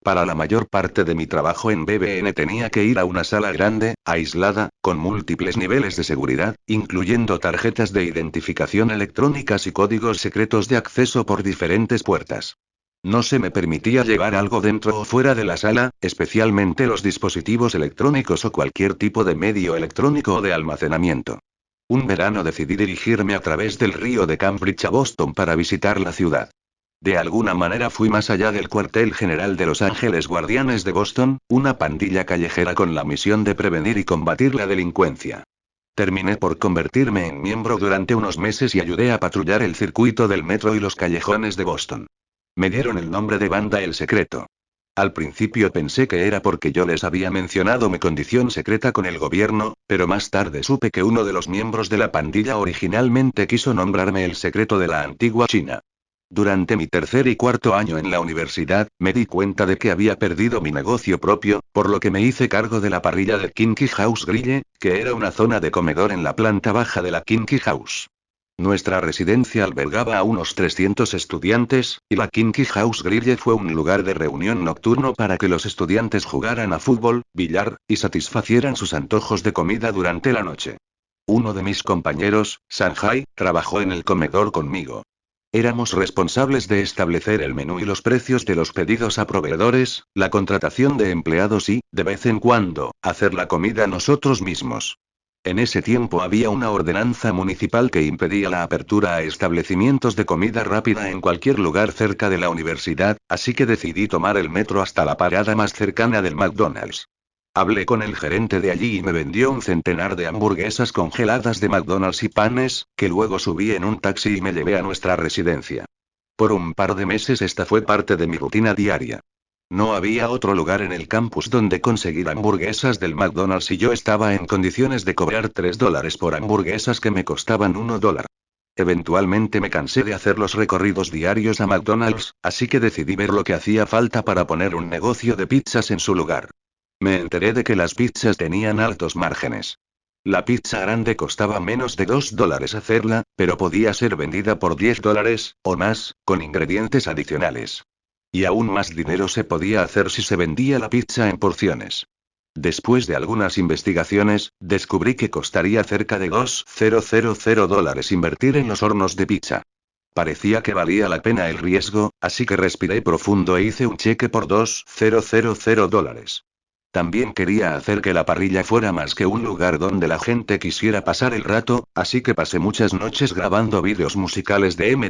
Speaker 1: Para la mayor parte de mi trabajo en BBN tenía que ir a una sala grande, aislada, con múltiples niveles de seguridad, incluyendo tarjetas de identificación electrónicas y códigos secretos de acceso por diferentes puertas. No se me permitía llevar algo dentro o fuera de la sala, especialmente los dispositivos electrónicos o cualquier tipo de medio electrónico o de almacenamiento. Un verano decidí dirigirme a través del río de Cambridge a Boston para visitar la ciudad. De alguna manera fui más allá del cuartel general de Los Ángeles Guardianes de Boston, una pandilla callejera con la misión de prevenir y combatir la delincuencia. Terminé por convertirme en miembro durante unos meses y ayudé a patrullar el circuito del metro y los callejones de Boston. Me dieron el nombre de Banda El Secreto. Al principio pensé que era porque yo les había mencionado mi condición secreta con el gobierno, pero más tarde supe que uno de los miembros de la pandilla originalmente quiso nombrarme el secreto de la antigua China. Durante mi tercer y cuarto año en la universidad, me di cuenta de que había perdido mi negocio propio, por lo que me hice cargo de la parrilla de Kinky House Grille, que era una zona de comedor en la planta baja de la Kinky House. Nuestra residencia albergaba a unos 300 estudiantes, y la Kinky House Grille fue un lugar de reunión nocturno para que los estudiantes jugaran a fútbol, billar, y satisfacieran sus antojos de comida durante la noche. Uno de mis compañeros, Sanjay, trabajó en el comedor conmigo. Éramos responsables de establecer el menú y los precios de los pedidos a proveedores, la contratación de empleados y, de vez en cuando, hacer la comida nosotros mismos. En ese tiempo había una ordenanza municipal que impedía la apertura a establecimientos de comida rápida en cualquier lugar cerca de la universidad, así que decidí tomar el metro hasta la parada más cercana del McDonald's. Hablé con el gerente de allí y me vendió un centenar de hamburguesas congeladas de McDonald's y panes, que luego subí en un taxi y me llevé a nuestra residencia. Por un par de meses esta fue parte de mi rutina diaria. No había otro lugar en el campus donde conseguir hamburguesas del McDonald's y yo estaba en condiciones de cobrar $3 por hamburguesas que me costaban $1. Eventualmente me cansé de hacer los recorridos diarios a McDonald's, así que decidí ver lo que hacía falta para poner un negocio de pizzas en su lugar. Me enteré de que las pizzas tenían altos márgenes. La pizza grande costaba menos de $2 hacerla, pero podía ser vendida por $10 o más, con ingredientes adicionales. Y aún más dinero se podía hacer si se vendía la pizza en porciones. Después de algunas investigaciones, descubrí que costaría cerca de $2,000 invertir en los hornos de pizza. Parecía que valía la pena el riesgo, así que respiré profundo e hice un cheque por $2,000. También quería hacer que la parrilla fuera más que un lugar donde la gente quisiera pasar el rato, así que pasé muchas noches grabando vídeos musicales de